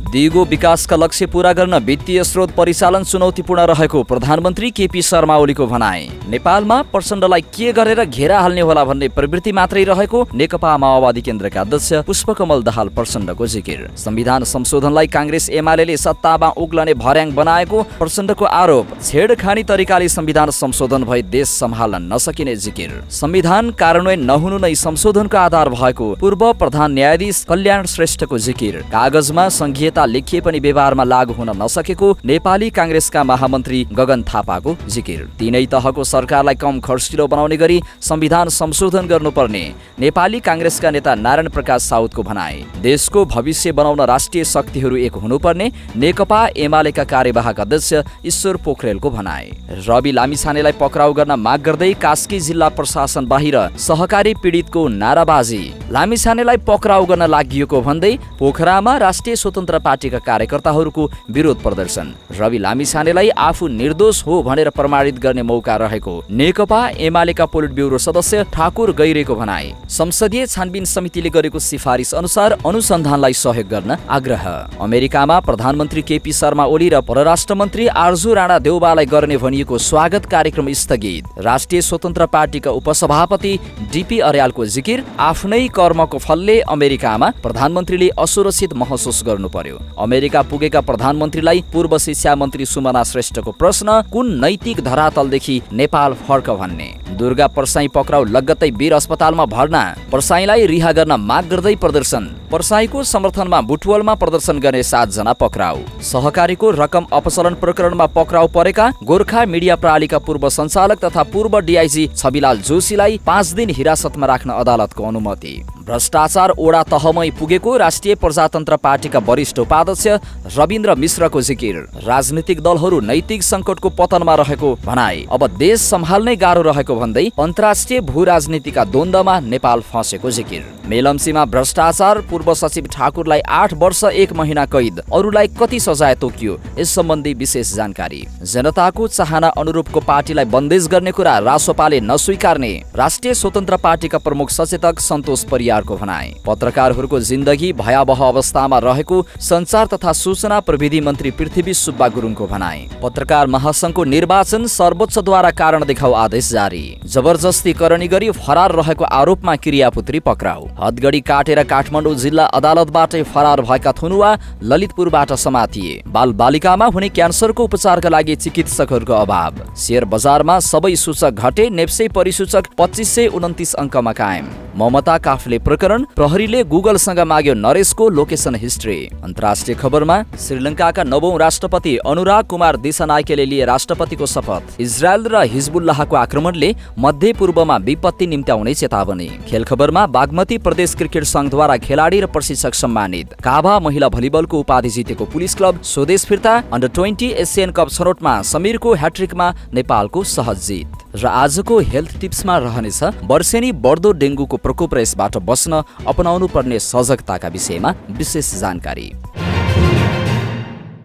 दिगो विकासका लक्ष्य पूरा गर्न वित्तीय स्रोत परिचालन चुनौतीपूर्ण रहेको प्रधानमन्त्री केपी शर्मा ओलीको भनाई। नेपालमा प्रचण्डलाई के गरेर घेरा हाल्ने होला भन्ने प्रवृत्ति मात्रै रहेको नेकपा माओवादी केन्द्रका अध्यक्ष पुष्पकमल दाहाल प्रचण्डको जिकिर। संविधान संशोधनलाई कांग्रेस एमाले सत्तामा उक्लने भर्याङ बनाएको प्रचण्डको आरोप। छेडखानी तरिकाले संविधान संशोधन भई देश सम्हाल्न नसकिने जिकिर। संविधान कार्यान्वयन नहुनु नै संशोधनको आधार भएको पूर्व प्रधान न्यायाधीश कल्याण श्रेष्ठको जिकिर। कागजमा संघीयता लेखिए पनि व्यवहारमा लागू हुन नसकेको नेपाली कांग्रेसका महामन्त्री गगन थापाको जिकिर। तीनै तहको सरकारलाई कम खर्चिलो बनाउने गरी संविधान संशोधन गर्नुपर्ने नेपाली कांग्रेसका नेता नारायण प्रकाश साउदको भनाई। देशको भविष्य बनाउन राष्ट्रिय शक्तिहरू एक हुनुपर्ने नेकपा एमालेका कार्यवाहक अध्यक्ष ईश्वर पोखरेलको भनाई। रवि लामिछानेलाई पक्राउ गर्न माग गर्दै कास्की जिल्ला प्रशासन बाहिर सहकारी पीडितको नाराबाजी। लामिछानेलाई पक्राउ गर्न लागिएको भन्दै पोखरामा राष्ट्रिय स्वतन्त्र पार्टीका कार्यकर्ताहरूको विरोध प्रदर्शन। रवि लामिछानेलाई आफू निर्दोष हो भनेर प्रमाणित गर्ने मौका रहेको नेकपा एमालेका पोलिट ब्युरो सदस्य ठाकुर गैरेको भनाई। संसदीय छानबिन समितिले गरेको सिफारिस अनुसार अनुसन्धानलाई सहयोग गर्न आग्रह। अमेरिकामा प्रधानमन्त्री केपी शर्मा ओली र परराष्ट्र मन्त्री आर्जु राणा देउवालाई गर्ने भनिएको स्वागत कार्यक्रम स्थगित। राष्ट्रिय स्वतन्त्र पार्टीका उपसभापति डीपी अर्यालको जिकिर। आफ्नै कर्मको फलले अमेरिकामा प्रधानमन्त्रीले असुरक्षित महसुस गर्नु पर्यो। अमेरिका पुगेका प्रधानमन्त्रीलाई पूर्व शिक्षा मन्त्री सुमना श्रेष्ठको प्रश्न, कुन नैतिक धरातलदेखि नेपाल फर्क भन्ने। दुर्गा पर्साई पक्राउ लगत्तै वीर अस्पतालमा भर्ना। पर्साईलाई रिहा गर्न माग गर्दै प्रदर्शन। पर्साईको समर्थनमा बुटवलमा प्रदर्शन गर्ने 7 जना पक्राउ। सहकारीको रकम अपचलन प्रकरणमा पक्राउ परेका गोर्खा मिडिया प्रणालीका पूर्व सञ्चालक तथा पूर्व डीआईजी छविलाल जोशीलाई 5 दिन हिरासतमा राख्न अदालतको अनुमति। भ्रष्टाचार ओडा तहमै पुगेको राष्ट्रिय प्रजातन्त्र पार्टीका वरिष्ठ उपाध्यक्ष रविन्द्र मिश्रको जिकिर। राजनीतिक दलहरू नैतिक सङ्कटको पतनमा रहेको भनाई। अब देश सम्हाल्नै गाह्रो रहेको भन्दै अन्तर्राष्ट्रिय भू राजनीतिका द्वन्द्वमा नेपाल फँसेको जिकिर। मेलम्चीमा भ्रष्टाचार, पूर्व सचिव ठाकुरलाई 8 वर्ष 1 महिना कैद, अरूलाई कति सजाय तोकियो, यस सम्बन्धी विशेष जानकारी। जनताको चाहना अनुरूपको पार्टीलाई बन्देज गर्ने कुरा रासोपाले नस्वीकार्ने राष्ट्रिय स्वतन्त्र पार्टीका प्रमुख सचेतक सन्तोष परियारको भनाई। पत्रकारहरूको जिन्दगी भयावह अवस्थामा रहेको सञ्चार तथा सूचना प्रविधि मन्त्री पृथ्वी सुब्बा गुरुङको भनाई। पत्रकार महासंघको निर्वाचन सर्वोच्चद्वारा कारण देखाउ आदेश जारी। जबरजस्ती करनी गरी फरार रहेको आरोपमा क्रियापुत्री पक्राउ। हदगडी काटेर काठमाडौँ जिल्ला अदालतबाटै फरार भएका थुनुवा ललितपुरबाट समातिए। बालबालिकामा हुने क्यान्सरको उपचारका लागि चिकित्सकहरूको अभाव। शेयर बजारमा सबै सूचक घटे, नेप्से परिसूचक 2529 अङ्कमा कायम। ममता काफले प्रकरण, प्रहरीले गुगलसँग माग्यो नरेशको लोकेसन हिस्ट्री। अन्तर्राष्ट्रिय खबरमा श्रीलङ्काका 9औं राष्ट्रपति अनुराग कुमार दिशानायकेले लिए राष्ट्रपतिको शपथ। इजरायल र हिजबुल्लाहको आक्रमणले मध्यपूर्वमा विपत्ति निम्त्याउने चेतावनी। खेल खबरमा बागमती प्रदेश क्रिकेट संघद्वारा खेलाडी र प्रशिक्षक सम्मानित। काभा महिला भलिबलको उपाधि जितेको पुलिस क्लब स्वदेश फिर्ता। अन्डर 20 एसियन कप छनौटमा समीरको ह्याट्रिकमा नेपालको सहज जित। र आजको हेल्थ टिप्समा रहनेछ वर्षेनी बढ्दो डेङ्गुको प्रकोप र यसबाट बस्न अपनाउनु पर्ने सजगताका विषयमा विशेष जानकारी।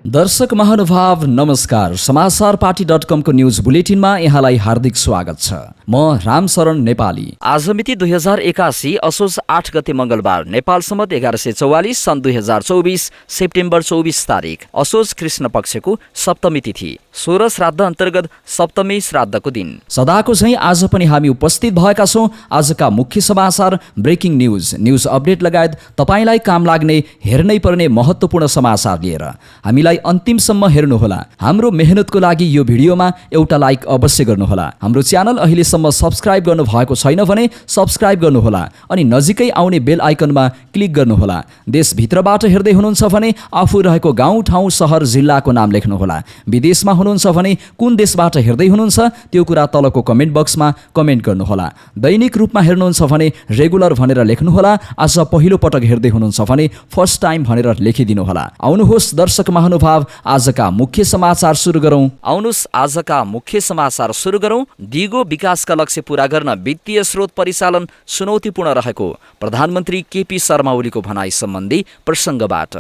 दर्शक महानुभाव नमस्कार। समाचारपाटी.com को न्यूज बुलेटिनमा यहाँलाई हार्दिक स्वागत छ। म रामशरण नेपाली। आज मिति 2081 असोज 8 गते मंगलबार। नेपाल सम्मत 1144 सन् 2024 सेप्टेम्बर 24 तारिक। असोज कृष्ण पक्षको सप्तमी तिथि। 16 श्राद्ध अन्तर्गत सप्तमी श्राद्धको दिन। सदाको झैं आज पनि हामी उपस्थित भएका छौं आजका मुख्य समाचार, ब्रेकिङ न्यूज अपडेट लगायत तपाईलाई काम लाग्ने, हेर्नै पर्ने महत्त्वपूर्ण समाचार लिएर। हामीलाई अन्तिमसम्म हेर्नुहोला। हाम्रो मेहनतको लागि यो भिडियोमा एउटा लाइक अवश्य गर्नुहोला। हाम्रो च्यानल अहिलेसम्म सब्स्क्राइब गर्नु भएको छैन भने सब्स्क्राइब गर्नुहोला अनि नजिकै आउने बेल आइकनमा क्लिक गर्नुहोला। देशभित्रबाट हेर्दै हुनुहुन्छ भने आफू रहेको गाउँ, ठाउँ, सहर, जिल्लाको नाम लेख्नुहोला। विदेशमा हुनुहुन्छ भने कुन देशबाट हेर्दै हुनुहुन्छ त्यो कुरा तलको कमेन्ट बक्समा कमेन्ट गर्नुहोला। दैनिक रूपमा हेर्नुहुन्छ भने रेगुलर भनेर लेख्नुहोला। आज पहिलो पटक हेर्दै हुनुहुन्छ भने फर्स्ट टाइम भनेर लेखिदिनुहोला। आउनुहोस् दर्शक महानुभाव, आजका मुख्य समाचार सुरु गरौं। आउनुहोस् आजका मुख्य समाचार सुरु गरौं। दिगो विकासका लक्ष्य पूरा गर्न वित्तीय स्रोत परिचालन चुनौतीपूर्ण रहेको प्रधानमन्त्री केपी शर्मा ओलीको भनाई सम्बन्धी प्रसङ्गबाट।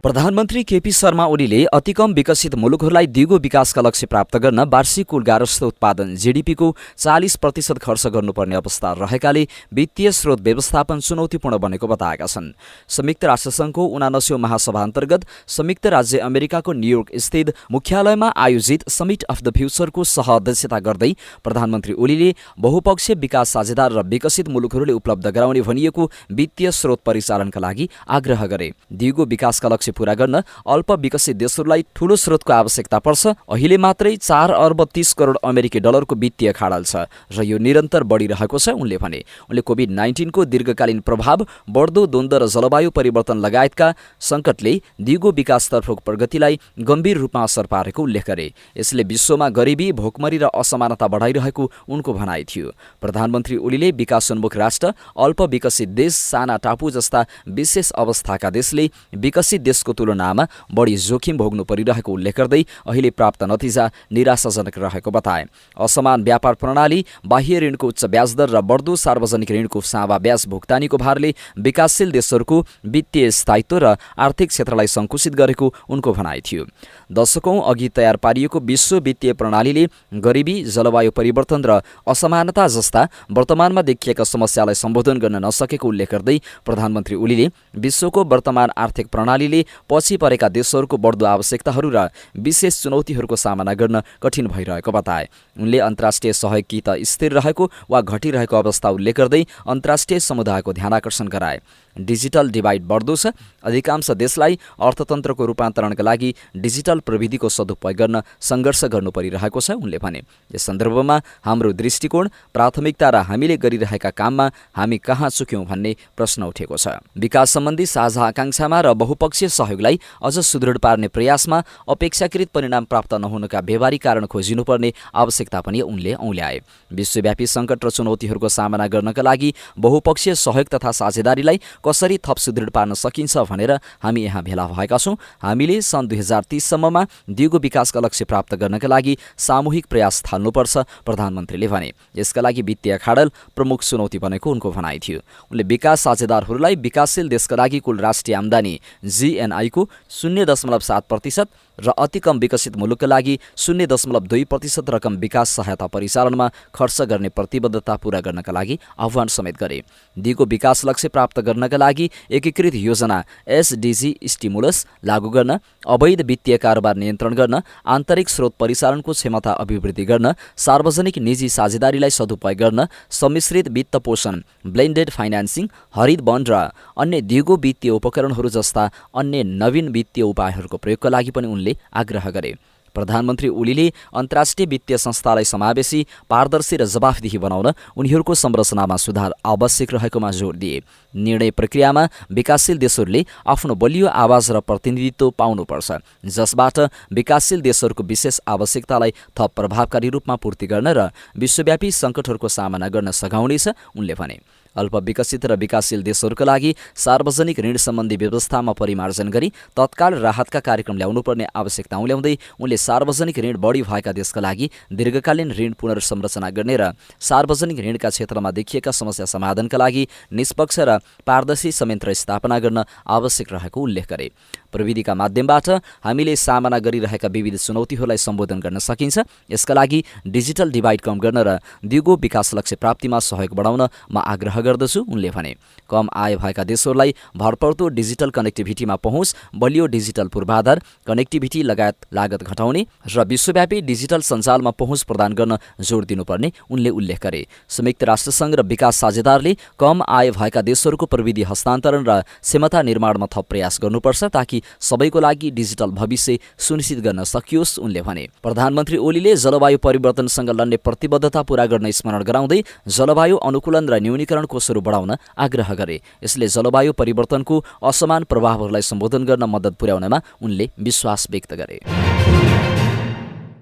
प्रधानमन्त्री केपी शर्मा ओलीले अति कम विकसित मुलुकहरूलाई दिगो विकासका लक्ष्य प्राप्त गर्न वार्षिक कुल गार्हस्थ्य उत्पादन जीडीपीको 40% खर्च गर्नुपर्ने अवस्था रहेकाले वित्तीय स्रोत व्यवस्थापन चुनौतीपूर्ण बनेको बताएका छन्। संयुक्त राष्ट्रसङ्घको 79औं महासभा अन्तर्गत संयुक्त राज्य अमेरिकाको न्युयोर्क स्थित मुख्यालयमा आयोजित समिट अफ द फ्युचरको सह-अध्यक्षता गर्दै प्रधानमन्त्री ओलीले बहुपक्षीय विकास साझेदार र विकसित मुलुकहरूले उपलब्ध गराउने भनिएको वित्तीय स्रोत परिचालनका लागि आग्रह गरे। दिगो विकासका लक्ष्य पूरा गर्न अल्प विकसित देशहरूलाई ठूलो स्रोतको आवश्यकता पर्छ। अहिले मात्रै 4 अर्ब 30 करोड अमेरिकी डलरको वित्तीय खाडल छ र यो निरन्तर बढिरहेको छ उनले भने। उनले कोभिड-19 को दीर्घकालीन प्रभाव, बढ्दो द्वन्द्व र जलवायु परिवर्तन लगायतका सङ्कटले दिगो विकासतर्फको प्रगतिलाई गम्भीर रूपमा असर पारेको उल्लेख गरे। यसले विश्वमा गरिबी, भोकमरी र असमानता बढाइरहेको उनको भनाइ थियो। प्रधानमन्त्री ओलीले विकासोन्मुख राष्ट्र, अल्प विकसित देश, साना टापु जस्ता विशेष अवस्थाका देशले विकसित देशको तुलनामा बढी जोखिम भोग्नु परिरहेको उल्लेख गर्दै अहिले प्राप्त नतिजा निराशाजनक रहेको बताए। असमान व्यापार प्रणाली, बाह्य ऋणको उच्च ब्याजदर र बढ्दो सार्वजनिक ऋणको सावा ब्याज भुक्तानीको भारले विकासशील देशहरूको वित्तीय स्थायित्व र आर्थिक क्षेत्रलाई सङ्कुचित गरेको उनको भनाइ थियो। दशकौं अघि तयार पारिएको विश्व वित्तीय प्रणालीले गरिबी, जलवायु परिवर्तन र असमानता जस्ता वर्तमानमा देखिएका समस्यालाई सम्बोधन गर्न नसकेको उल्लेख गर्दै प्रधानमन्त्री ओलीले विश्वको वर्तमान आर्थिक प्रणालीले पछि परेका देशहरूको बढ्दो आवश्यकताहरू र विशेष चुनौतीहरूको सामना गर्न कठिन भइरहेको बताए। उनले अन्तर्राष्ट्रिय सहयोग कि त स्थिर रहेको वा घटिरहेको अवस्था उल्लेख गर्दै अन्तर्राष्ट्रिय समुदायको ध्यानाकर्षण गराए। डिजिटल डिभाइड बढ्दो छ। अधिकांश देशलाई अर्थतन्त्रको रूपान्तरणका लागि डिजिटल प्रविधिको सदुपयोग गर्न सङ्घर्ष गर्नु परिरहेको छ उनले भने। यस सन्दर्भमा हाम्रो दृष्टिकोण, प्राथमिकता र हामीले गरिरहेका काममा हामी कहाँ चुक्यौं भन्ने प्रश्न उठेको छ। विकास सम्बन्धी साझा आकांक्षामा र बहुपक्षीय सहयोगलाई अझ सुदृढ पार्ने प्रयासमा अपेक्षाकृत परिणाम प्राप्त नहुनुका व्यवहारिक कारण खोजिनुपर्ने आवश्यकता पनि उनले औल्याए। विश्वव्यापी सङ्कट र चुनौतीहरूको सामना गर्नका लागि बहुपक्षीय सहयोग तथा साझेदारीलाई कसरी थप सुदृढ पार्न सकिन्छ भनेर हामी यहाँ भेला भएका छौँ। हामीले सन् 2030 सम्ममा दिगो विकासका लक्ष्य प्राप्त गर्नका लागि सामूहिक प्रयास थाल्नुपर्छ प्रधानमन्त्रीले भने। यसका लागि वित्तीय खाडल प्रमुख चुनौती बनेको उनको भनाइ थियो। उनले विकास साझेदारहरूलाई विकासशील देशका लागि कुल राष्ट्रिय आम्दानी GNI को 0.7% र अति कम विकसित मुलुकका लागि 0.2% रकम विकास सहायता परिचालनमा खर्च गर्ने प्रतिबद्धता पूरा गर्नका लागि आह्वान समेत गरे। दिगो विकास लक्ष्य प्राप्त गर्नका लागि एकीकृत योजना SDG स्टिमुलस लागू गर्न, अवैध वित्तीय कारोबार नियन्त्रण गर्न, आन्तरिक स्रोत परिचालनको क्षमता अभिवृद्धि गर्न, सार्वजनिक निजी साझेदारीलाई सदुपयोग गर्न, सम्मिश्रित वित्त पोषण, ब्लेन्डेड फाइनान्सिङ, हरित बन्ड र अन्य दिगो वित्तीय उपकरणहरू जस्ता अन्य नवीन वित्तीय उपायहरूको प्रयोगका लागि पनि उनले आग्रह गरे। प्रधानमन्त्री ओलीले अन्तर्राष्ट्रिय वित्तीय संस्थालाई समावेशी, पारदर्शी र जवाफदेही बनाउन उनीहरूको संरचनामा सुधार आवश्यक रहेकोमा जोड दिए। निर्णय प्रक्रियामा विकासशील देशहरूले आफ्नो बलियो आवाज र प्रतिनिधित्व पाउनुपर्छ, जसबाट विकासशील देशहरूको विशेष आवश्यकतालाई थप प्रभावकारी रूपमा पूर्ति गर्न र विश्वव्यापी सङ्कटहरूको सामना गर्न सघाउनेछ उनले भने। अल्प विकसित र विकासशील देशहरूका लागि सार्वजनिक ऋण सम्बन्धी व्यवस्थामा परिमार्जन गरी तत्काल राहतका कार्यक्रम ल्याउनुपर्ने आवश्यकता ल्याउँदै उनले सार्वजनिक ऋण बढी भएका देशका लागि दीर्घकालीन ऋण पुनर्संरचना गर्ने र सार्वजनिक ऋणका क्षेत्रमा देखिएका समस्या समाधानका लागि निष्पक्ष र पारदर्शी संयन्त्र स्थापना गर्न आवश्यक रहेको उल्लेख गरे। प्रविधिका माध्यमबाट हामीले सामना गरिरहेका विविध चुनौतीहरूलाई सम्बोधन गर्न सकिन्छ। यसका लागि डिजिटल डिभाइड कम गर्न र दिगो विकास लक्ष्य प्राप्तिमा सहयोग बढाउन म आग्रह गर्दछु उनले भने। कम आय भएका देशहरूलाई भरपर्दो डिजिटल कनेक्टिभिटीमा पहुँच, बलियो डिजिटल पूर्वाधार, कनेक्टिभिटी लगायत लागत घटाउने र विश्वव्यापी डिजिटल सञ्जालमा पहुँच प्रदान गर्न जोड दिनुपर्ने उनले उल्लेख गरे। संयुक्त राष्ट्रसङ्घ र विकास साझेदारले कम आय भएका देशहरूको प्रविधि हस्तान्तरण र क्षमता निर्माणमा थप प्रयास गर्नुपर्छ ताकि सबैको लागि डिजिटल भविष्य सुनिश्चित गर्न सकियोस् उनले भने। प्रधानमन्त्री ओलीले जलवायु परिवर्तनसँग लड्ने प्रतिबद्धता पूरा गर्न स्मरण गराउँदै जलवायु अनुकूलन र न्यूनीकरण कोषहरू बढाउन आग्रह गरे। यसले जलवायु परिवर्तनको असमान प्रभावहरूलाई सम्बोधन गर्न मद्दत पुर्याउनमा उनले विश्वास व्यक्त गरे।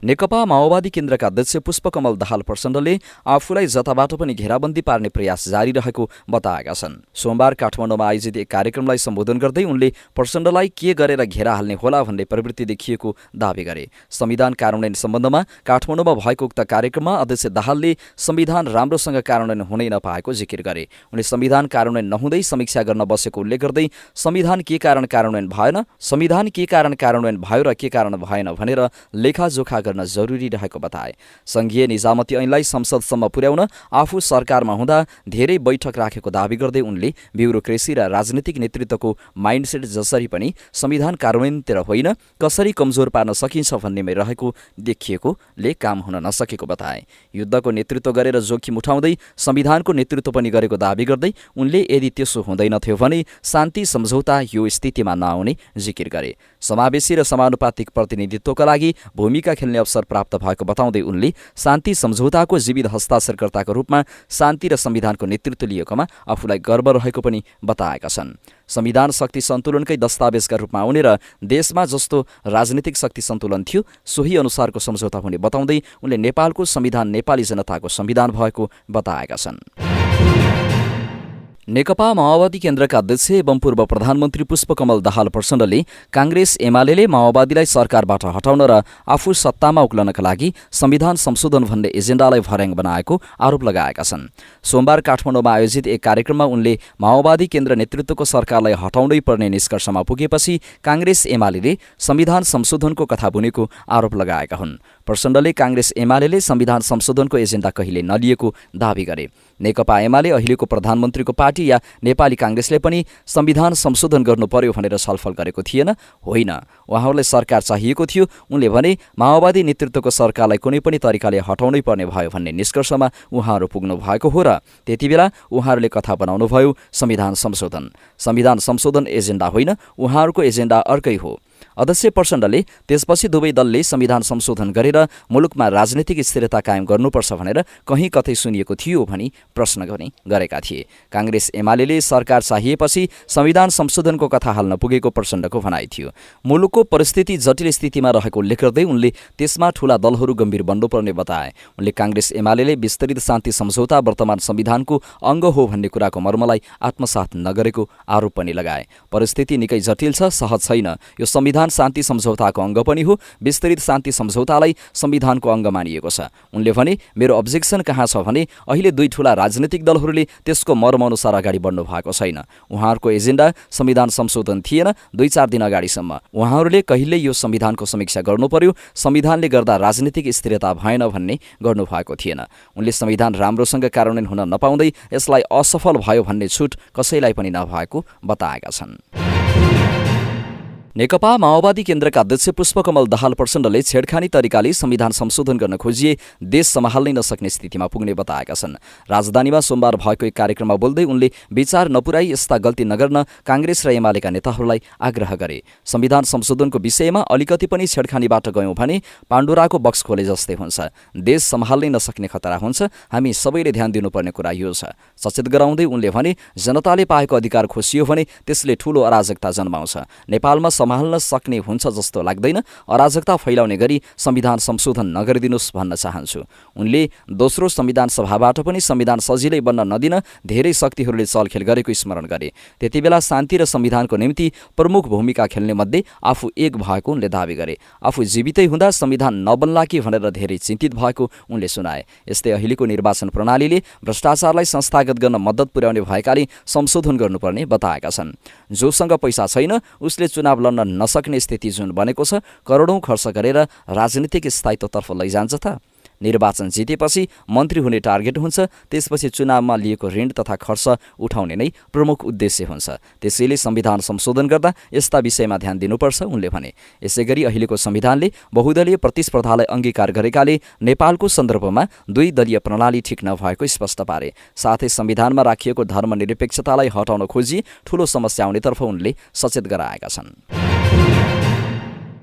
नेकपा माओवादी केन्द्रका अध्यक्ष पुष्पकमल दाहाल प्रचण्डले आफूलाई जताबाट पनि घेराबन्दी पार्ने प्रयास जारी रहेको बताएका छन्। सोमबार काठमाडौँमा आयोजित एक कार्यक्रमलाई सम्बोधन गर्दै उनले प्रचण्डलाई के गरेर घेरा हाल्ने होला भन्ने प्रवृत्ति देखिएको दावी गरे। संविधान कार्यान्वयन सम्बन्धमा काठमाडौँमा भएको उक्त कार्यक्रममा अध्यक्ष दाहालले संविधान राम्रोसँग कार्यान्वयन हुनै नपाएको जिकिर गरे। उनले संविधान कार्यान्वयन नहुँदै समीक्षा गर्न बसेको उल्लेख गर्दै संविधान के कारण कार्यान्वयन भएन, संविधान के कारण कार्यान्वयन भयो र के कारण भएन भनेर लेखाजोखा गर्न जरुरी रहेको बताए। संघीय निजामती ऐनलाई संसदसम्म पुर्याउन आफू सरकारमा हुँदा धेरै बैठक राखेको दावी गर्दै उनले ब्युरोक्रेसी र राजनीतिक नेतृत्वको माइन्डसेट जसरी पनि संविधान कार्यान्वयनतिर होइन कसरी कमजोर पार्न सकिन्छ भन्नेमै रहेको देखिएकोले काम हुन नसकेको बताए। युद्धको नेतृत्व गरेर जोखिम उठाउँदै संविधानको नेतृत्व पनि गरेको दावी गर्दै उनले यदि त्यसो हुँदैनथ्यो भने शान्ति सम्झौता यो स्थितिमा नआउने जिकिर गरे। समावेशी र समानुपातिक प्रतिनिधित्वका लागि भूमिका खेल्ने अवसर प्राप्त भएको बताउँदै उनले शान्ति सम्झौताको जीवित हस्ताक्षरकर्ताको रूपमा शान्ति र संविधानको नेतृत्व लिएकोमा आफूलाई गर्व रहेको पनि बताएका छन्। संविधान शक्ति सन्तुलनकै दस्तावेजका रूपमा आउने र देशमा जस्तो राजनीतिक शक्ति सन्तुलन थियो सोही अनुसारको सम्झौता हुने बताउँदै उनले नेपालको संविधान नेपाली जनताको संविधान भएको बताएका छन्। नेकपा माओवादी केन्द्रका अध्यक्ष एवं पूर्व प्रधानमन्त्री पुष्पकमल दाहाल प्रचण्डले कांग्रेस एमाले माओवादीलाई सरकारबाट हटाउन र आफू सत्तामा उक्लनका लागि संविधान संशोधन भन्ने एजेन्डालाई भर्याङ बनाएको आरोप लगाएका छन्। सोमबार काठमाडौँमा आयोजित एक कार्यक्रममा उनले माओवादी केन्द्र नेतृत्वको सरकारलाई हटाउनै पर्ने निष्कर्षमा पुगेपछि कांग्रेस एमाले संविधान संशोधनको कथा बुनेको आरोप लगाएका हुन्। प्रचण्डले कांग्रेस एमाले संविधान संशोधनको एजेन्डा कहिले नलिएको दावी गरे। नेकपा एमाले अहिलेको प्रधानमन्त्रीको पार्टी या नेपाली कांग्रेसले पनि संविधान संशोधन गर्नु पर्यो भनेर छलफल गरेको थिएन, होइन, उहाँहरूलाई सरकार चाहिएको थियो। उनले भने माओवादी नेतृत्वको सरकारलाई कुनै पनि तरिकाले हटाउनै पर्ने भयो भन्ने निष्कर्षमा उहाँहरू पुग्नु भएको हो र त्यतिबेला उहाँहरूले कथा बनाउनु भयो संविधान संशोधन। संविधान संशोधन एजेन्डा होइन, उहाँहरूको एजेन्डा अर्कै हो। अध्यक्ष प्रचण्डले त्यसपछि दुवै दलले संविधान संशोधन गरेर मुलुकमा राजनीतिक स्थिरता कायम गर्नुपर्छ भनेर कहीँ कतै सुनिएको थियो भनी प्रश्न गरेका थिए। कांग्रेस एमाले सरकार चाहिएपछि संविधान संशोधनको कथा हाल्न पुगेको प्रचण्डको भनाइ थियो। मुलुकको परिस्थिति जटिल स्थितिमा रहेको उल्लेख गर्दै उनले त्यसमा ठूला दलहरू गम्भीर बन्नुपर्ने बताए। उनले कांग्रेस एमाले विस्तृत शान्ति सम्झौता वर्तमान संविधानको अङ्ग हो भन्ने कुराको मर्मलाई आत्मसात नगरेको आरोप पनि लगाए। परिस्थिति निकै जटिल छ, सहज छैन। यो संविधान शान्ति सम्झौताको अङ्ग पनि हो। विस्तृत शान्ति सम्झौतालाई संविधानको अङ्ग मानिएको छ। उनले भने मेरो अब्जेक्सन कहाँ छ भने अहिले दुई ठूला राजनीतिक दलहरूले त्यसको मर्मअनुसार अगाडि बढ्नु भएको छैन। उहाँहरूको एजेन्डा संविधान संशोधन थिएन। 2-4 दिन अगाडिसम्म उहाँहरूले कहिले यो संविधानको समीक्षा गर्नु पर्यो, संविधानले गर्दा राजनीतिक स्थिरता भएन भन्ने गर्नुभएको थिएन। उनले संविधान राम्रोसँग कार्यान्वयन हुन नपाउँदै यसलाई असफल भयो भन्ने छुट कसैलाई पनि नभएको बताएका छन्। नेकपा माओवादी केन्द्रका अध्यक्ष पुष्पकमल दाहाल प्रचण्डले छेडखानी तरिकाले संविधान संशोधन गर्न खोजिए देश सम्हाल्नै नसक्ने स्थितिमा पुग्ने बताएका छन्। राजधानीमा सोमबार भएको एक कार्यक्रममा बोल्दै उनले विचार नपुर्याई यस्ता गल्ती नगर्न कांग्रेस र एमालेका नेताहरूलाई आग्रह गरे। संविधान संशोधनको विषयमा अलिकति पनि छेडखानीबाट गयौं भने पाण्डुराको बक्स खोले जस्तै हुन्छ। देश सम्हाल्नै नसक्ने खतरा हुन्छ। हामी सबैले ध्यान दिनुपर्ने कुरा यो छ। सचेत गराउँदै उनले भने जनताले पाएको अधिकार खोसियो भने त्यसले ठूलो अराजकता जन्माउँछ। नेपालमा सम्हाल्न सक्ने हुन्छ जस्तो लाग्दैन। अराजकता फैलाउने गरी संविधान संशोधन नगरिदिनुस् भन्न चाहन्छु। उनले दोस्रो संविधान सभाबाट पनि संविधान सजिलै बन्न नदिन धेरै शक्तिहरूले चलखेल गरेको स्मरण गरे। त्यतिबेला शान्ति र संविधानको निम्ति प्रमुख भूमिका खेल्ने मध्ये आफू एक भएको उनले दावी गरे। आफू जीवितै हुँदा संविधान नबन्ला कि भनेर धेरै चिन्तित भएको उनले सुनाए। यस्तै अहिलेको निर्वाचन प्रणालीले भ्रष्टाचारलाई संस्थागत गर्न मद्दत पुर्याउने भएकाले संशोधन गर्नुपर्ने बताएका छन्। जोसँग पैसा छैन उसले चुनाव लड्न नसक्ने स्थिति जुन बनेको छ, करोडौं खर्च गरेर राजनीतिक स्थायित्वतर्फ लैजान्छ त। निर्वाचन जितेपछि मन्त्री हुने टार्गेट हुन्छ। त्यसपछि चुनावमा लिएको ऋण तथा खर्च उठाउने नै प्रमुख उद्देश्य हुन्छ। त्यसैले संविधान संशोधन गर्दा यस्ता विषयमा ध्यान दिनुपर्छ उनले भने। यसैगरी अहिलेको संविधानले बहुदलीय प्रतिस्पर्धालाई अंगीकार गरेकाले नेपालको सन्दर्भमा 2 दलीय प्रणाली ठिक नभएको स्पष्ट पारे। साथै संविधानमा राखिएको धर्मनिरपेक्षतालाई हटाउन खोजी ठूलो समस्या आउनेतर्फ उनले सचेत गराएका छन्।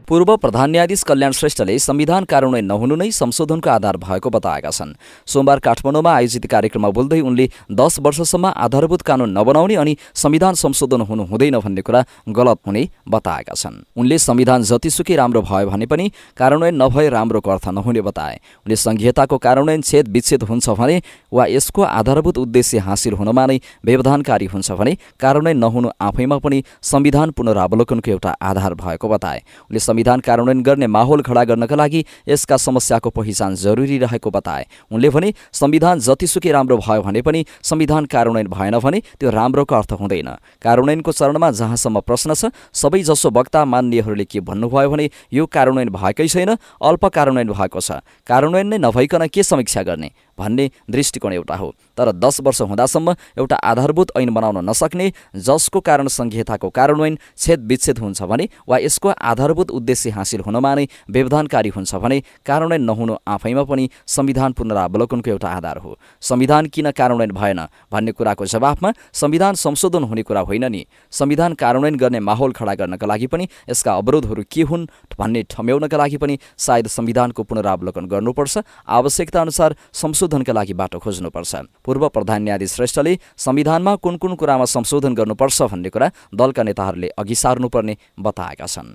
पूर्व प्रधान न्यायाधीश कल्याण श्रेष्ठले संविधान कार्यान्वयन नहुनु नै संशोधनको आधार भएको बताएका छन्। सोमबार काठमाडौँमा आयोजित कार्यक्रममा बोल्दै उनले 10 वर्षसम्म आधारभूत कानून नबनाउने अनि संविधान संशोधन हुनु हुँदैन भन्ने कुरा गलत हुने बताएका छन्। उनले संविधान जतिसुकै राम्रो भयो भने पनि कार्यान्वयन नभए राम्रोको अर्थ नहुने बताए। उनले संघीयताको कार्यान्वयन छेद विच्छेद हुन्छ भने वा यसको आधारभूत उद्देश्य हासिल हुनमा नै व्यवधानकारी हुन्छ भने कार्यान्वयन नहुनु आफैमा पनि संविधान पुनरावलोकनको एउटा आधार भएको बताए। उनले संविधान कार्यान्वयन गर्ने माहौल खडा गर्नका लागि यसका समस्याको पहिचान जरुरी रहेको बताए। उनले भने संविधान जतिसुकै राम्रो भयो भने पनि संविधान कार्यान्वयन भएन भने त्यो राम्रोको अर्थ हुँदैन। कार्यान्वयनको चरणमा जहाँसम्म प्रश्न छ, सबैजसो वक्ता मान्यहरूले के भन्नुभयो भने यो कार्यान्वयन भएकै छैन, अल्प कार्यान्वयन भएको छ, कार्यान्वयन नै नभइकन के समीक्षा गर्ने भन्ने दृष्टिकोण एउटा हो। तर 10 वर्ष हुँदासम्म एउटा आधारभूत ऐन बनाउन नसक्ने, जसको कारण संघीयताको कार्यान्वयन छेद विच्छेद हुन्छ भने वा यसको आधारभूत उद्देश्य हासिल हुनमा नै व्यवधानकारी हुन्छ भने कार्यान्वयन नहुनु आफैमा पनि संविधान पुनरावलोकनको एउटा आधार हो। संविधान किन कार्यान्वयन भएन भन्ने कुराको जवाफमा संविधान संशोधन हुने कुरा होइन नि, संविधान कार्यान्वयन गर्ने माहौल खडा गर्नका लागि पनि यसका अवरोधहरू के हुन् भन्ने ठम्याउनका लागि पनि सायद संविधानको पुनरावलोकन गर्नुपर्छ, आवश्यकता अनुसार संशोधनका लागि बाटो खोज्नुपर्छ। पूर्व प्रधान न्यायाधीश श्रेष्ठले संविधानमा कुन कुन कुरामा संशोधन गर्नुपर्छ भन्ने कुरा दलका नेताहरूले अघि सार्नुपर्ने बताएका छन्।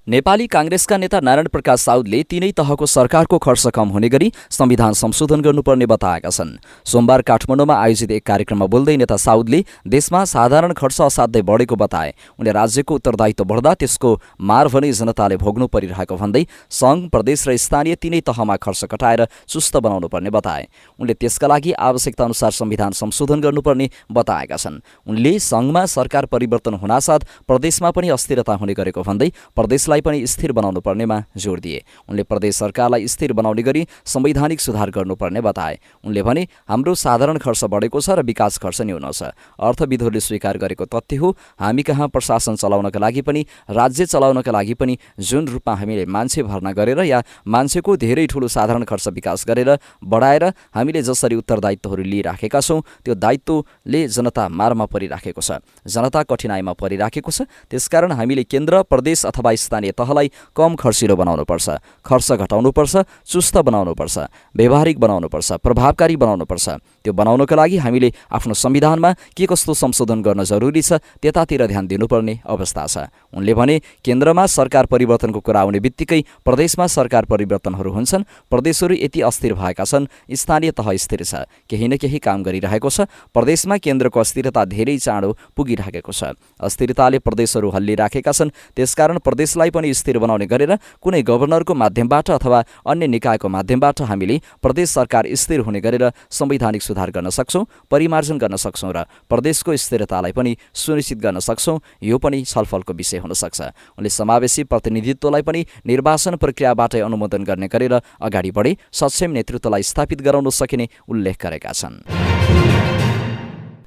नेपाली कांग्रेसका नेता नारायण प्रकाश साउदले तीनै तहको सरकारको खर्च कम हुने गरी संविधान संशोधन गर्नुपर्ने बताएका छन्। सोमबार काठमाडौँमा आयोजित एक कार्यक्रममा बोल्दै नेता साउदले देशमा साधारण खर्च असाध्यै बढेको बताए। उनले राज्यको उत्तरदायित्व बढ्दा त्यसको मार भने जनताले भोग्नु परिरहेको भन्दै सङ्घ, प्रदेश र स्थानीय तीनै तहमा खर्च घटाएर चुस्त बनाउनु पर्ने बताए। उनले त्यसका लागि आवश्यकता अनुसार संविधान संशोधन गर्नुपर्ने बताएका छन्। उनले सङ्घमा सरकार परिवर्तन हुनासाथ प्रदेशमा पनि अस्थिरता हुने गरेको भन्दै प्रदेशलाई पनि स्थिर बनाउनु पर्नेमा जोड दिए। उनले प्रदेश सरकारलाई स्थिर बनाउने गरी संवैधानिक सुधार गर्नुपर्ने बताए। उनले भने हाम्रो साधारण खर्च बढेको छ र विकास खर्च न्यून छ। अर्थविदहरूले स्वीकार गरेको तथ्य हो। हामी कहाँ प्रशासन चलाउनका लागि पनि राज्य चलाउनका लागि पनि जुन रूपमा हामीले मान्छे भर्ना गरेर या मान्छेको धेरै ठूलो साधारण खर्च विकास गरेर बढाएर हामीले जसरी उत्तरदायित्वहरू लिइराखेका छौँ, त्यो दायित्वले जनता मारमा परिराखेको छ, जनता कठिनाइमा परिराखेको छ। त्यसकारण हामीले केन्द्र, प्रदेश अथवा स्थानीय तहलाई कम खर्चिलो बनाउनुपर्छ, खर्च घटाउनुपर्छ, चुस्त बनाउनुपर्छ, व्यवहारिक बनाउनुपर्छ, प्रभावकारी बनाउनुपर्छ। त्यो बनाउनका लागि हामीले आफ्नो संविधानमा के कस्तो संशोधन गर्न जरुरी छ त्यतातिर ध्यान दिनुपर्ने अवस्था छ। उनले भने केन्द्रमा सरकार परिवर्तनको कुरा आउने बित्तिकै प्रदेशमा सरकार परिवर्तनहरू हुन्छन्। प्रदेशहरू यति अस्थिर भएका छन्, स्थानीय तह स्थिर छ, केही न केही काम गरिरहेको छ। प्रदेशमा केन्द्रको अस्थिरता धेरै चाँडो पुगिरहेको छ। अस्थिरताले प्रदेशहरू हल्लिराखेका छन्। त्यसकारण प्रदेशलाई पनि स्थिर बनाउने गरेर कुनै गभर्नरको माध्यमबाट अथवा अन्य निकायको माध्यमबाट हामीले प्रदेश सरकार स्थिर हुने गरेर संवैधानिक सुधार गर्न सक्छौँ, परिमार्जन गर्न सक्छौँ र प्रदेशको स्थिरतालाई पनि सुनिश्चित गर्न सक्छौँ। यो पनि छलफलको विषय हुन सक्छ। उनले समावेशी प्रतिनिधित्वलाई पनि निर्वाचन प्रक्रियाबाटै अनुमोदन गर्ने गरेर अगाडि बढे सक्षम नेतृत्वलाई स्थापित गराउन सकिने उल्लेख गरेका छन्।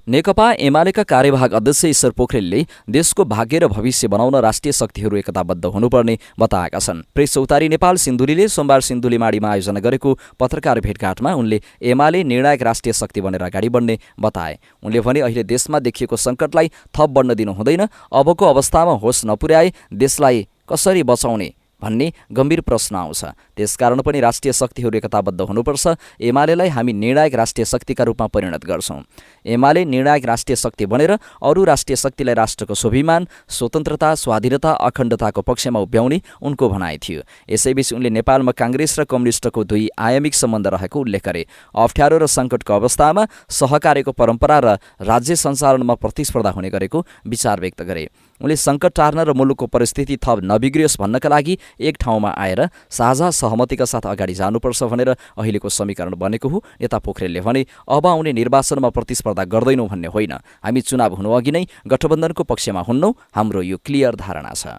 नेकपा एमालेका कार्यवाहक अध्यक्ष ईश्वर पोखरेलले देशको भाग्य र भविष्य बनाउन राष्ट्रिय शक्तिहरू एकताबद्ध हुनुपर्ने बताएका छन्। प्रेस चौतारी नेपाल सिन्धुलीले सोमबार सिन्धुलीमाढीमा आयोजना गरेको पत्रकार भेटघाटमा उनले एमाले निर्णायक राष्ट्रिय शक्ति बनेर अगाडि बढ्ने बताए। उनले भने अहिले देशमा देखिएको सङ्कटलाई थप बढ्न दिनु हुँदैन। अबको अवस्थामा होस नपुर्याए देशलाई कसरी बचाउने भन्ने गम्भीर प्रश्न आउँछ। त्यसकारण पनि राष्ट्रिय शक्तिहरू एकताबद्ध हुनुपर्छ। एमालेलाई हामी निर्णायक राष्ट्रिय शक्तिका रूपमा परिणत गर्छौँ। एमाले निर्णायक राष्ट्रिय शक्ति बनेर अरू राष्ट्रिय शक्तिलाई राष्ट्रको स्वाभिमान, स्वतन्त्रता, स्वाधीनता, अखण्डताको पक्षमा उभ्याउने उनको भनाइ थियो। यसैबीच उनले नेपालमा काङ्ग्रेस र कम्युनिस्टको दुई आयामिक सम्बन्ध रहेको उल्लेख गरे। अप्ठ्यारो र सङ्कटको अवस्थामा सहकार्यको परम्परा र राज्य सञ्चालनमा प्रतिस्पर्धा हुने गरेको विचार व्यक्त गरे। उनले सङ्कट टार्न र मुलुकको परिस्थिति थप नबिग्रियोस् भन्नका लागि एक ठाउँमा आएर साझा सहमतिका साथ अगाडि जानुपर्छ भनेर अहिलेको समीकरण बनेको हो। नेता पोखरेलले भने अब आउने निर्वाचनमा प्रतिस्पर्धा गर्दैनौँ भन्ने होइन, हामी चुनाव हुनु अघि नै गठबन्धनको पक्षमा हुन्नौँ, हाम्रो यो क्लियर धारणा छ।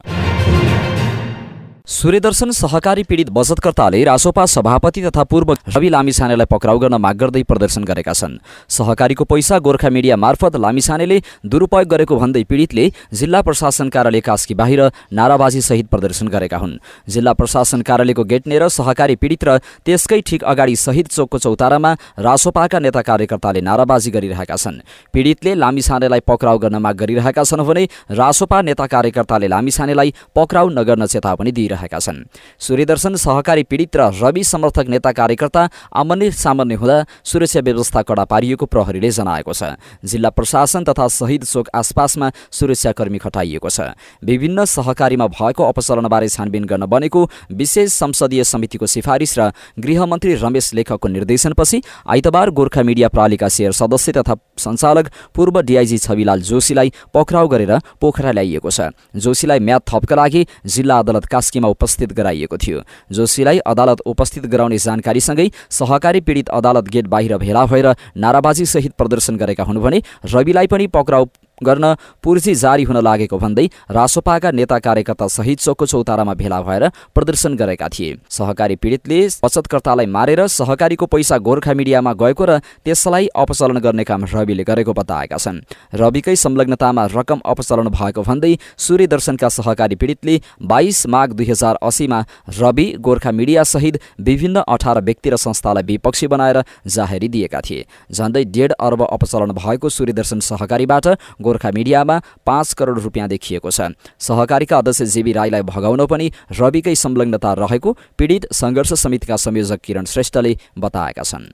सूर्यदर्शन सहकारी पीडित बचतकर्ताले रासोपा सभापति तथा पूर्व रवि लामिछानेलाई पक्राउ गर्न माग गर्दै प्रदर्शन गरेका छन्। सहकारीको पैसा गोर्खा मिडिया मार्फत लामिछानेले दुरुपयोग गरेको भन्दै पीडितले जिल्ला प्रशासन कार्यालय कास्की बाहिर नाराबाजी सहित प्रदर्शन गरेका हुन्। जिल्ला प्रशासन कार्यालयको गेटनेर सहकारी पीडित र त्यसकै ठिक अगाडि शहीद चोकको चौतारामा रासोपाका नेता कार्यकर्ताले नाराबाजी गरिरहेका छन्। पीडितले लामिछानेलाई पक्राउ गर्न माग गरिरहेका छन् भने रासोपा नेता कार्यकर्ताले लामिछानेलाई पक्राउ नगर्न चेतावनी दिइरहेका छन्। सूर्यदर्शन सहकारी पीडित र रवि समर्थक नेता कार्यकर्ता आमने सामान्य हुँदा सुरक्षा व्यवस्था कडा पारिएको प्रहरीले जनाएको छ। जिल्ला प्रशासन तथा शहीद चोक आसपासमा सुरक्षाकर्मी खटाइएको छ। विभिन्न सहकारीमा भएको अपचलनबारे छानबिन गर्न बनेको विशेष संसदीय समितिको सिफारिस र गृहमन्त्री रमेश लेखकको निर्देशनपछि आइतबार गोर्खा मिडिया प्रणालीका शेयर सदस्य तथा सञ्चालक पूर्व डीआईजी छविलाल जोशीलाई पक्राउ गरेर पोखरा ल्याइएको छ। जोशीलाई म्याद थपका लागि जिल्ला अदालत कास्कीमा उपस्थित गराइएको थियो। जोशीलाई अदालत उपस्थित गराउने जानकारीसँगै सहकारी पीडित अदालत गेट बाहिर भेला भएर नाराबाजी सहित प्रदर्शन गरेका हुन् भने रविलाई पनि पक्राउ गर्न पूर्जी जारी हुन लागेको भन्दै रासोपाका नेता कार्यकर्ता शहीद चोकको चौतारामा भेला भएर प्रदर्शन गरेका थिए। सहकारी पीडितले बचतकर्तालाई मारेर सहकारीको पैसा गोर्खा मिडियामा गएको र त्यसलाई अपचलन गर्ने काम रविले गरेको बताएका छन्। रविकै संलग्नतामा रकम अपचलन भएको भन्दै सूर्यदर्शनका सहकारी पीडितले 22 माघ 2080 मा रवि गोर्खा मिडिया सहित विभिन्न 18 व्यक्ति र संस्थालाई विपक्षी बनाएर जाहेरी दिएका थिए। झन्डै 1.5 अर्ब अपचलन भएको सूर्यदर्शन सहकारीबाट गोर्खा मिडियामा 5 करोड रुपियाँ देखिएको छ। सहकारीका अध्यक्ष जेबी राईलाई भगाउन पनि रविकै संलग्नता रहेको पीडित सङ्घर्ष समितिका संयोजक किरण श्रेष्ठले बताएका छन्।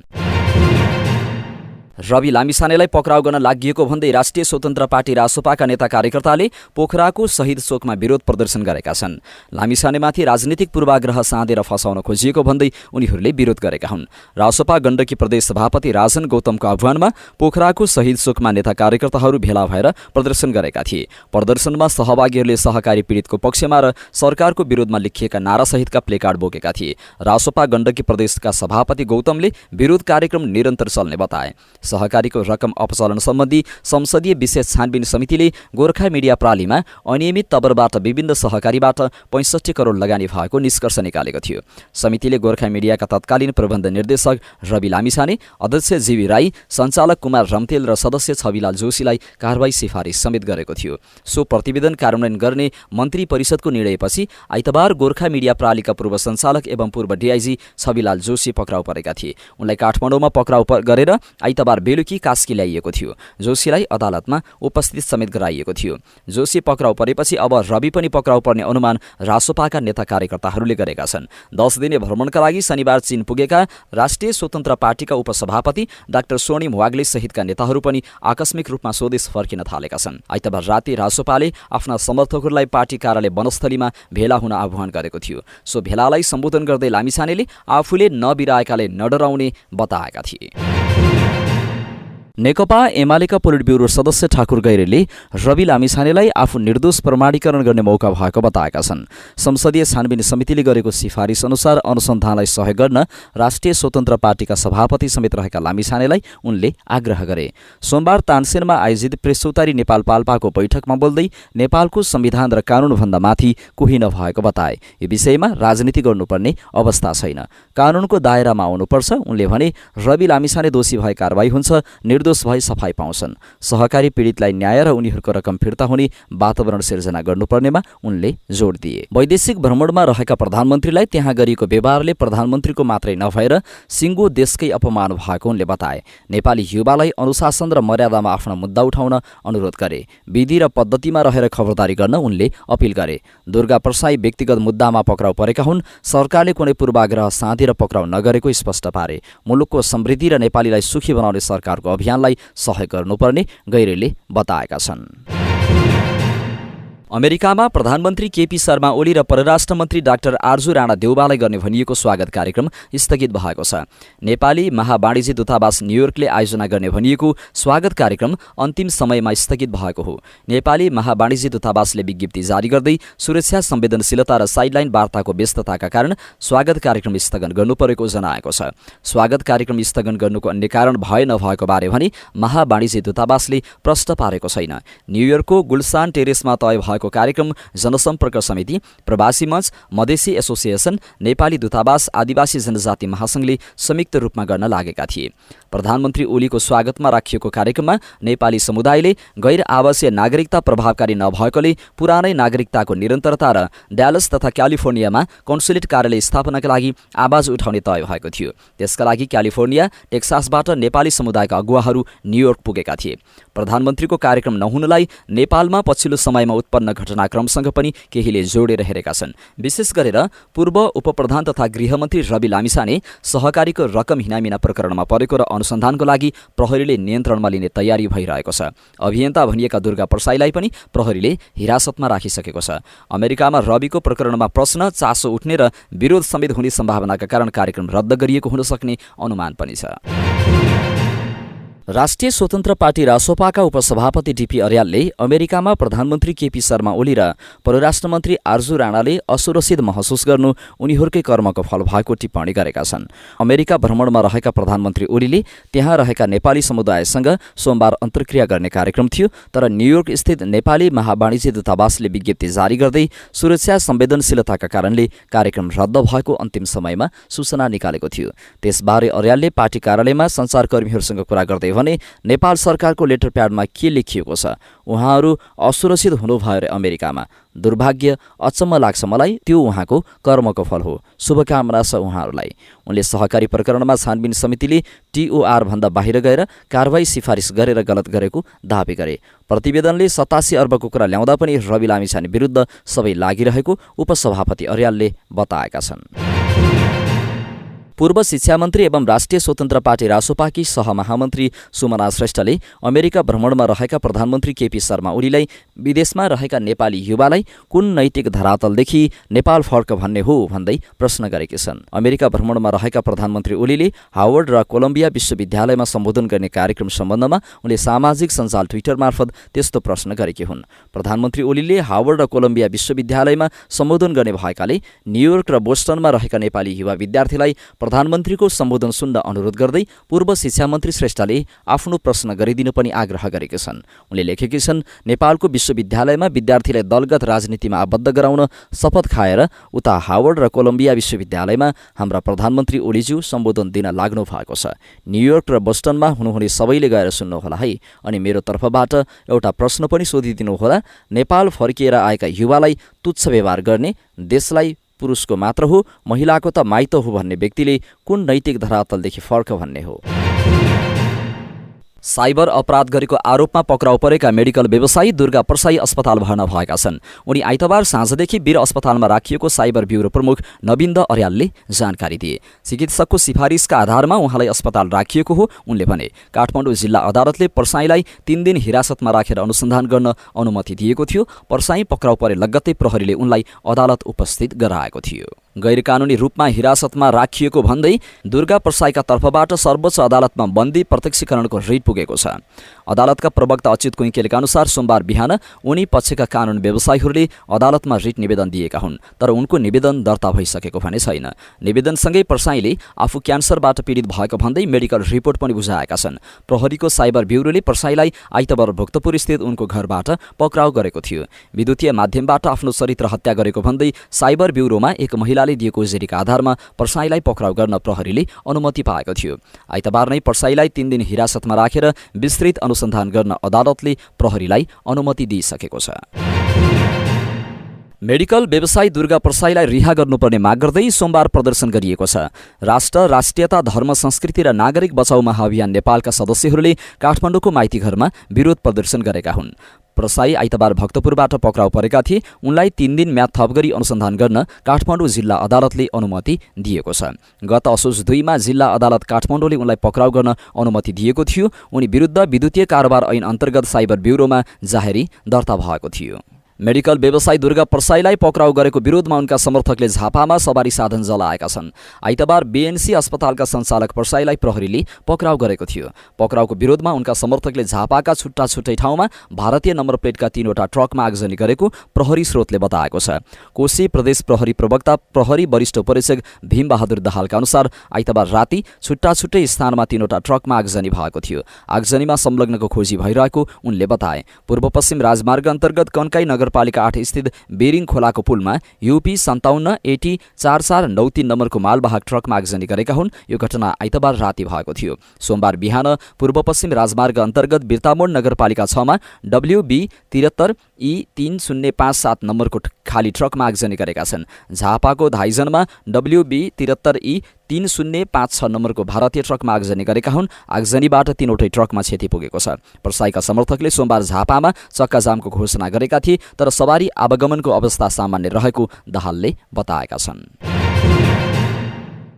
रवि लामिछानेलाई पक्राउ गर्न लागि भन्दै राष्ट्रिय स्वतन्त्र पार्टी रासोपाका नेता कार्यकर्ताले पोखराको शहीद चोकमा विरोध प्रदर्शन गरेका छन्। लामिछानेमाथि राजनीतिक पूर्वाग्रह साँधेर फसाउन खोजिएको भन्दै उनीहरूले विरोध गरेका हुन्। रासोपा गण्डकी प्रदेश सभापति राजन गौतमको आह्वानमा पोखराको शहीद चोकमा नेता कार्यकर्ताहरू भेला भएर प्रदर्शन गरेका थिए। प्रदर्शनमा सहभागीहरूले सहकारी पीडितको पक्षमा र सरकारको विरोधमा लेखिएका नारासहितका प्लेकार्ड बोकेका थिए। रासोपा गण्डकी प्रदेशका सभापति गौतमले विरोध कार्यक्रम निरन्तर चल्ने बताए। सहकारीको रकम अपचलन सम्बन्धी संसदीय विशेष छानबिन समितिले गोर्खा मिडिया प्रणालीमा अनियमित तवरबाट विभिन्न सहकारीबाट 65 करोड लगानी भएको निष्कर्ष निकालेको थियो। समितिले गोर्खा मिडियाका तत्कालीन प्रबन्ध निर्देशक रवि लामिछाने, अध्यक्ष जीवी राई, सञ्चालक कुमार रम्तेल र सदस्य छविलाल जोशीलाई कारबाही सिफारिस समेत गरेको थियो। सो प्रतिवेदन कार्यान्वयन गर्ने मन्त्री परिषदको निर्णयपछि आइतबार गोर्खा मिडिया प्रणालीका पूर्व सञ्चालक एवं पूर्व डीआईजी छविलाल जोशी पक्राउ परेका थिए। उनलाई काठमाडौँमा पक्राउ गरेर आइतबार बेलुकी कास्की ल्याइएको थियो। जोशीलाई अदालतमा उपस्थित समेत गराइएको थियो। जोशी पक्राउ परेपछि अब रवि पनि पक्राउ पर्ने अनुमान रासोपाका नेता कार्यकर्ताहरूले गरेका छन्। 10 दिने भ्रमणका लागि शनिबार चीन पुगेका राष्ट्रिय स्वतन्त्र पार्टीका उपसभापति डाक्टर स्वर्णिम वाग्ले सहितका नेताहरू पनि आकस्मिक रूपमा स्वदेश फर्किन थालेका छन्। आइतबार राति रासोपाले आफ्ना समर्थकहरूलाई पार्टी कार्यालय वनस्थलीमा भेला हुन आह्वान गरेको थियो। सो भेलालाई सम्बोधन गर्दै लामिछानेले आफूले नबिराएकाले नडराउने बताएका थिए। नेकपा एमालेका पोलिट ब्युरो सदस्य ठाकुर गैरेले रवि लामिछानेलाई आफू निर्दोष प्रमाणीकरण गर्ने मौका भएको बताएका छन्। संसदीय छानबिन समितिले गरेको सिफारिस अनुसार अनुसन्धानलाई सहयोग गर्न राष्ट्रिय स्वतन्त्र पार्टीका सभापति समेत रहेका लामिछानेलाई उनले आग्रह गरे। सोमबार तानसेनमा आयोजित प्रेस चौतारी नेपाल पाल्पाको बैठकमा बोल्दै नेपालको संविधान र कानूनभन्दा माथि कोही नभएको बताए। यो विषयमा राजनीति गर्नुपर्ने अवस्था छैन, कानूनको दायरामा आउनुपर्छ। उनले भने रवि लामिछाने दोषी भए कारबाही हुन्छ, निर्दोष भई सफाई पाउँछन्। सहकारी पीडितलाई न्याय र उनीहरूको रकम फिर्ता हुने वातावरण सिर्जना गर्नुपर्नेमा उनले जोड दिए। वैदेशिक भ्रमणमा रहेका प्रधानमन्त्रीलाई त्यहाँ गरिएको व्यवहारले प्रधानमन्त्रीको मात्रै नभएर सिङ्गो देशकै अपमान भएको उनले बताए। नेपाली युवालाई अनुशासन र मर्यादामा आफ्नो मुद्दा उठाउन अनुरोध गरे। विधि र पद्धतिमा रहेर खबरदारी गर्न उनले अपिल गरे। दुर्गा प्रसाई व्यक्तिगत मुद्दामा पक्राउ परेका हुन्। सरकारले कुनै पूर्वाग्रह साँधेर पक्राउ नगरेको स्पष्ट पारे। मुलुकको समृद्धि र नेपालीलाई सुखी बनाउने सरकारको अभियानलाई सहयोग गर्नुपर्ने गैरेले बताएका छन्। अमेरिकामा प्रधानमन्त्री केपी शर्मा ओली र परराष्ट्र मन्त्री डाक्टर आर्जु राणा देउबालाई गर्ने भनिएको स्वागत कार्यक्रम स्थगित भएको छ। नेपाली महावाणिज्य दूतावास न्युयोर्कले आयोजना गर्ने भनिएको स्वागत कार्यक्रम अन्तिम समयमा स्थगित भएको हो। नेपाली महावाणिज्य दूतावासले विज्ञप्ति जारी गर्दै सुरक्षा संवेदनशीलता र साइडलाइन वार्ताको व्यस्तताका कारण स्वागत कार्यक्रम स्थगन गर्नुपरेको जनाएको छ। स्वागत कार्यक्रम स्थगन गर्नुको अन्य कारण भए नभएको बारे भने महावाणिज्य दूतावासले प्रश्न पारेको छैन। न्युयोर्कको गुलसान टेरेसमा तय भएको भएको कार्यक्रम जनसम्पर्क समिति, प्रवासी मञ्च, मधेसी एसोसिएसन, नेपाली दूतावास, आदिवासी जनजाति महासङ्घले संयुक्त रूपमा गर्न लागेका थिए। प्रधानमन्त्री ओलीको स्वागतमा राखिएको कार्यक्रममा नेपाली समुदायले गैर आवासीय नागरिकता प्रभावकारी नभएकोले पुरानै नागरिकताको निरन्तरता र ड्यालस तथा क्यालिफोर्नियामा कन्सुलेट कार्यालय स्थापनाका लागि आवाज उठाउने तय भएको थियो। त्यसका लागि क्यालिफोर्निया, टेक्सासबाट नेपाली समुदायका अगुवाहरू न्युयोर्क पुगेका थिए। प्रधानमन्त्रीको कार्यक्रम नहुनलाई नेपालमा पछिल्लो समयमा उत्पन्न घटनाक्रमसँग पनि केहीले जोडेर हेरेका छन्। विशेष गरेर पूर्व उपप्रधान तथा गृहमन्त्री रवि लामिछाने सहकारीको रकम हिनामिना प्रकरणमा परेको र अनुसन्धानको लागि प्रहरीले नियन्त्रणमा लिने तयारी भइरहेको छ। अभियन्ता भनिएका दुर्गा प्रसाईलाई पनि प्रहरीले हिरासतमा राखिसकेको छ। अमेरिकामा रविको प्रकरणमा प्रश्न, चासो उठ्ने र विरोध समेत हुने सम्भावनाका कारण कार्यक्रम रद्द गरिएको हुन सक्ने अनुमान पनि छ। राष्ट्रिय स्वतन्त्र पार्टी रासोपाका उपसभापति डीपी अर्यालले अमेरिकामा प्रधानमन्त्री केपी शर्मा ओली र परराष्ट्र मन्त्री आर्जु राणाले असुरक्षित महसुस गर्नु उनीहरूकै कर्मको फल भएको टिप्पणी गरेका छन्। अमेरिका भ्रमणमा रहेका प्रधानमन्त्री ओलीले त्यहाँ रहेका नेपाली समुदायसँग सोमबार अन्तर्क्रिया गर्ने कार्यक्रम थियो, तर न्युयोर्क स्थित नेपाली महावाणिज्य दूतावासले विज्ञप्ति जारी गर्दै सुरक्षा संवेदनशीलताका कारणले कार्यक्रम रद्द भएको अन्तिम समयमा सूचना निकालेको थियो। त्यसबारे अर्यालले पार्टी कार्यालयमा सञ्चारकर्मीहरूसँग कुरा गर्दै भने नेपाल सरकारको लेटर प्याडमा के लेखिएको छ, उहाँहरू असुरक्षित हुनुभयो रे अमेरिकामा, दुर्भाग्य, अचम्म लाग्छ मलाई, त्यो उहाँको कर्मको फल हो, शुभकामना छ उहाँहरूलाई। उनले सहकारी प्रकरणमा छानबिन समितिले टिओआर भन्दा बाहिर गएर कारवाही सिफारिस गरेर गलत गरेको दावी गरे। प्रतिवेदनले 87 अर्बको कुरा ल्याउँदा पनि रवि लामिछाने विरुद्ध सबै लागिरहेको उपसभापति अर्यालले बताएका छन्। पूर्व शिक्षा मन्त्री एवं राष्ट्रिय स्वतन्त्र पार्टी रासोपाकी सहमहामन्त्री सुमना श्रेष्ठले अमेरिका भ्रमणमा रहेका प्रधानमन्त्री केपी शर्मा ओलीलाई विदेशमा रहेका नेपाली युवालाई कुन नैतिक धरातलदेखि नेपाल फर्क भन्ने हो भन्दै प्रश्न गरेकी छन्। अमेरिका भ्रमणमा रहेका प्रधानमन्त्री ओलीले हार्वर्ड र कोलम्बिया विश्वविद्यालयमा सम्बोधन गर्ने कार्यक्रम सम्बन्धमा उनले सामाजिक सञ्जाल ट्विटर मार्फत त्यस्तो प्रश्न गरेकी हुन्। प्रधानमन्त्री ओलीले हार्वर्ड र कोलम्बिया विश्वविद्यालयमा सम्बोधन गर्ने भएकाले न्युयोर्क र बोस्टनमा रहेका नेपाली युवा विद्यार्थीलाई प्रधानमन्त्रीको सम्बोधन सुन्न अनुरोध गर्दै पूर्व शिक्षा मन्त्री श्रेष्ठले आफ्नो प्रश्न गरिदिनु पनि आग्रह गरेका छन्। उनले लेखेकी छन्, नेपालको विश्वविद्यालयमा विद्यार्थीलाई दलगत राजनीतिमा आबद्ध गराउन शपथ खाएर उता हार्वर्ड र कोलम्बिया विश्वविद्यालयमा हाम्रा प्रधानमन्त्री ओलीज्यू सम्बोधन दिन लाग्नु भएको छ। न्युयोर्क र बोस्टनमा हुनुहुने सबैले गएर सुन्नुहोला है। अनि मेरो तर्फबाट एउटा प्रश्न पनि सोधिदिनुहोला, नेपाल फर्किएर आएका युवालाई तुच्छ व्यवहार गर्ने, देशलाई पुरुषको मात्र हो, महिलाको त माइत हो भन्ने व्यक्तिले कुन नैतिक धरातलदेखि फर्क भन्ने हो? साइबर अपराध गरेको आरोपमा पक्राउ परेका मेडिकल व्यवसायी दुर्गा प्रसाई अस्पताल भर्ना भएका छन्। उनी आइतबार साँझदेखि वीर अस्पतालमा राखिएको साइबर ब्युरो प्रमुख नविन्द अर्यालले जानकारी दिए। चिकित्सकको सिफारिसका आधारमा उहाँलाई अस्पताल राखिएको हो उनले भने। काठमाडौँ जिल्ला अदालतले प्रसाईलाई 3 दिन हिरासतमा राखेर अनुसन्धान गर्न अनुमति दिएको थियो। प्रसाई पक्राउ परे लगत्तै प्रहरीले उनलाई अदालत उपस्थित गराएको थियो। गैरकानुनी रूपमा हिरासतमा राखिएको भन्दै दुर्गा प्रसाईका तर्फबाट सर्वोच्च अदालतमा बन्दी प्रत्यक्षीकरणको रिट पुगेको छ। अदालतका प्रवक्ता अच्युत कुइकेलका अनुसार सोमबार बिहान उनी पक्षका कानुन व्यवसायीहरूले अदालतमा रिट निवेदन दिएका हुन्, तर उनको निवेदन दर्ता भइसकेको भने छैन। निवेदनसँगै प्रसाईले आफू क्यान्सरबाट पीडित भएको भन्दै मेडिकल रिपोर्ट पनि बुझाएका छन्। प्रहरीको साइबर ब्युरोले प्रसाईलाई आइतबार भक्तपुर स्थित उनको घरबाट पक्राउ गरेको थियो। विद्युतीय माध्यमबाट आफ्नो चरित्र हत्या गरेको भन्दै साइबर ब्युरोमा एक महिलाले दिएको उजुरीका आधारमा प्रसाईलाई पक्राउ गर्न प्रहरीले अनुमति पाएको थियो। आइतबार नै प्रसाईलाई 3 दिन हिरासतमा राखेर विस्तृत अनुसन्धान गर्न अदालतले प्रहरीलाई अनुमति दिइसकेको छ। मेडिकल व्यवसायी दुर्गा प्रसाईलाई रिहा गर्नुपर्ने माग गर्दै सोमबार प्रदर्शन गरिएको छ। राष्ट्र, राष्ट्रियता, धर्म, संस्कृति र नागरिक बचाउ महाअभियान नेपालका सदस्यहरूले काठमाडौँको माइती घरमा विरोध प्रदर्शन गरेका हुन्। प्रसाई आइतबार भक्तपुरबाट पक्राउ परेका थिए। उनलाई 3 दिन म्याद थप गरी अनुसन्धान गर्न काठमाडौँ जिल्ला अदालतले अनुमति दिएको छ। गत असोज 2 मा जिल्ला अदालत काठमाडौँले उनलाई पक्राउ गर्न अनुमति दिएको थियो। उनी विरुद्ध विद्युतीय कारोबार ऐन अन्तर्गत साइबर ब्युरोमा जाहेरी दर्ता भएको थियो। मेडिकल व्यवसायी दुर्गा प्रसाईलाई पक्राउ गरेको विरोधमा उनका समर्थकले झापामा सवारी साधन जलाएका छन्। आइतबार बीएनसी अस्पतालका सञ्चालक प्रसाईलाई प्रहरीले पक्राउ गरेको थियो। पक्राउको विरोधमा उनका समर्थकले झापाका छुट्टा छुट्टै ठाउँमा भारतीय नम्बर प्लेटका 3वटा ट्रकमा आगजनी गरेको प्रहरी स्रोतले बताएको छ। कोशी प्रदेश प्रहरी प्रवक्ता प्रहरी वरिष्ठ उपरीक्षक भीमबहादुर दाहालका अनुसार आइतबार राति छुट्टा छुट्टै स्थानमा 3वटा ट्रकमा आगजनी भएको थियो। आगजनीमा संलग्नको खोजी भइरहेको उनले बताए। पूर्व पश्चिम राजमार्ग अन्तर्गत कन्काई नगरपालिका 8 स्थित बेरिङ खोलाको पुलमा UP 57 AT 4493 नम्बरको मालवाहक ट्रकमा आगजनी गरेका हुन्। यो घटना आइतबार राति भएको थियो। सोमबार बिहान पूर्व पश्चिम राजमार्ग अन्तर्गत बिर्तामोड नगरपालिका 6 मा WB 73 E 3057 नम्बरको खाली ट्रकमा आगजनी गरेका छन्। झापाको धाइजनमा WB 73 E 3056 नम्बरको भारतीय ट्रकमा आगजनी गरेका हुन्। आगजनीबाट 3वटै ट्रकमा क्षति पुगेको छ। प्रसाईका समर्थकले सोमबार झापामा चक्काजामको घोषणा गरेका थिए, तर सवारी आवागमनको अवस्था सामान्य रहेको दाहालले बताएका छन्।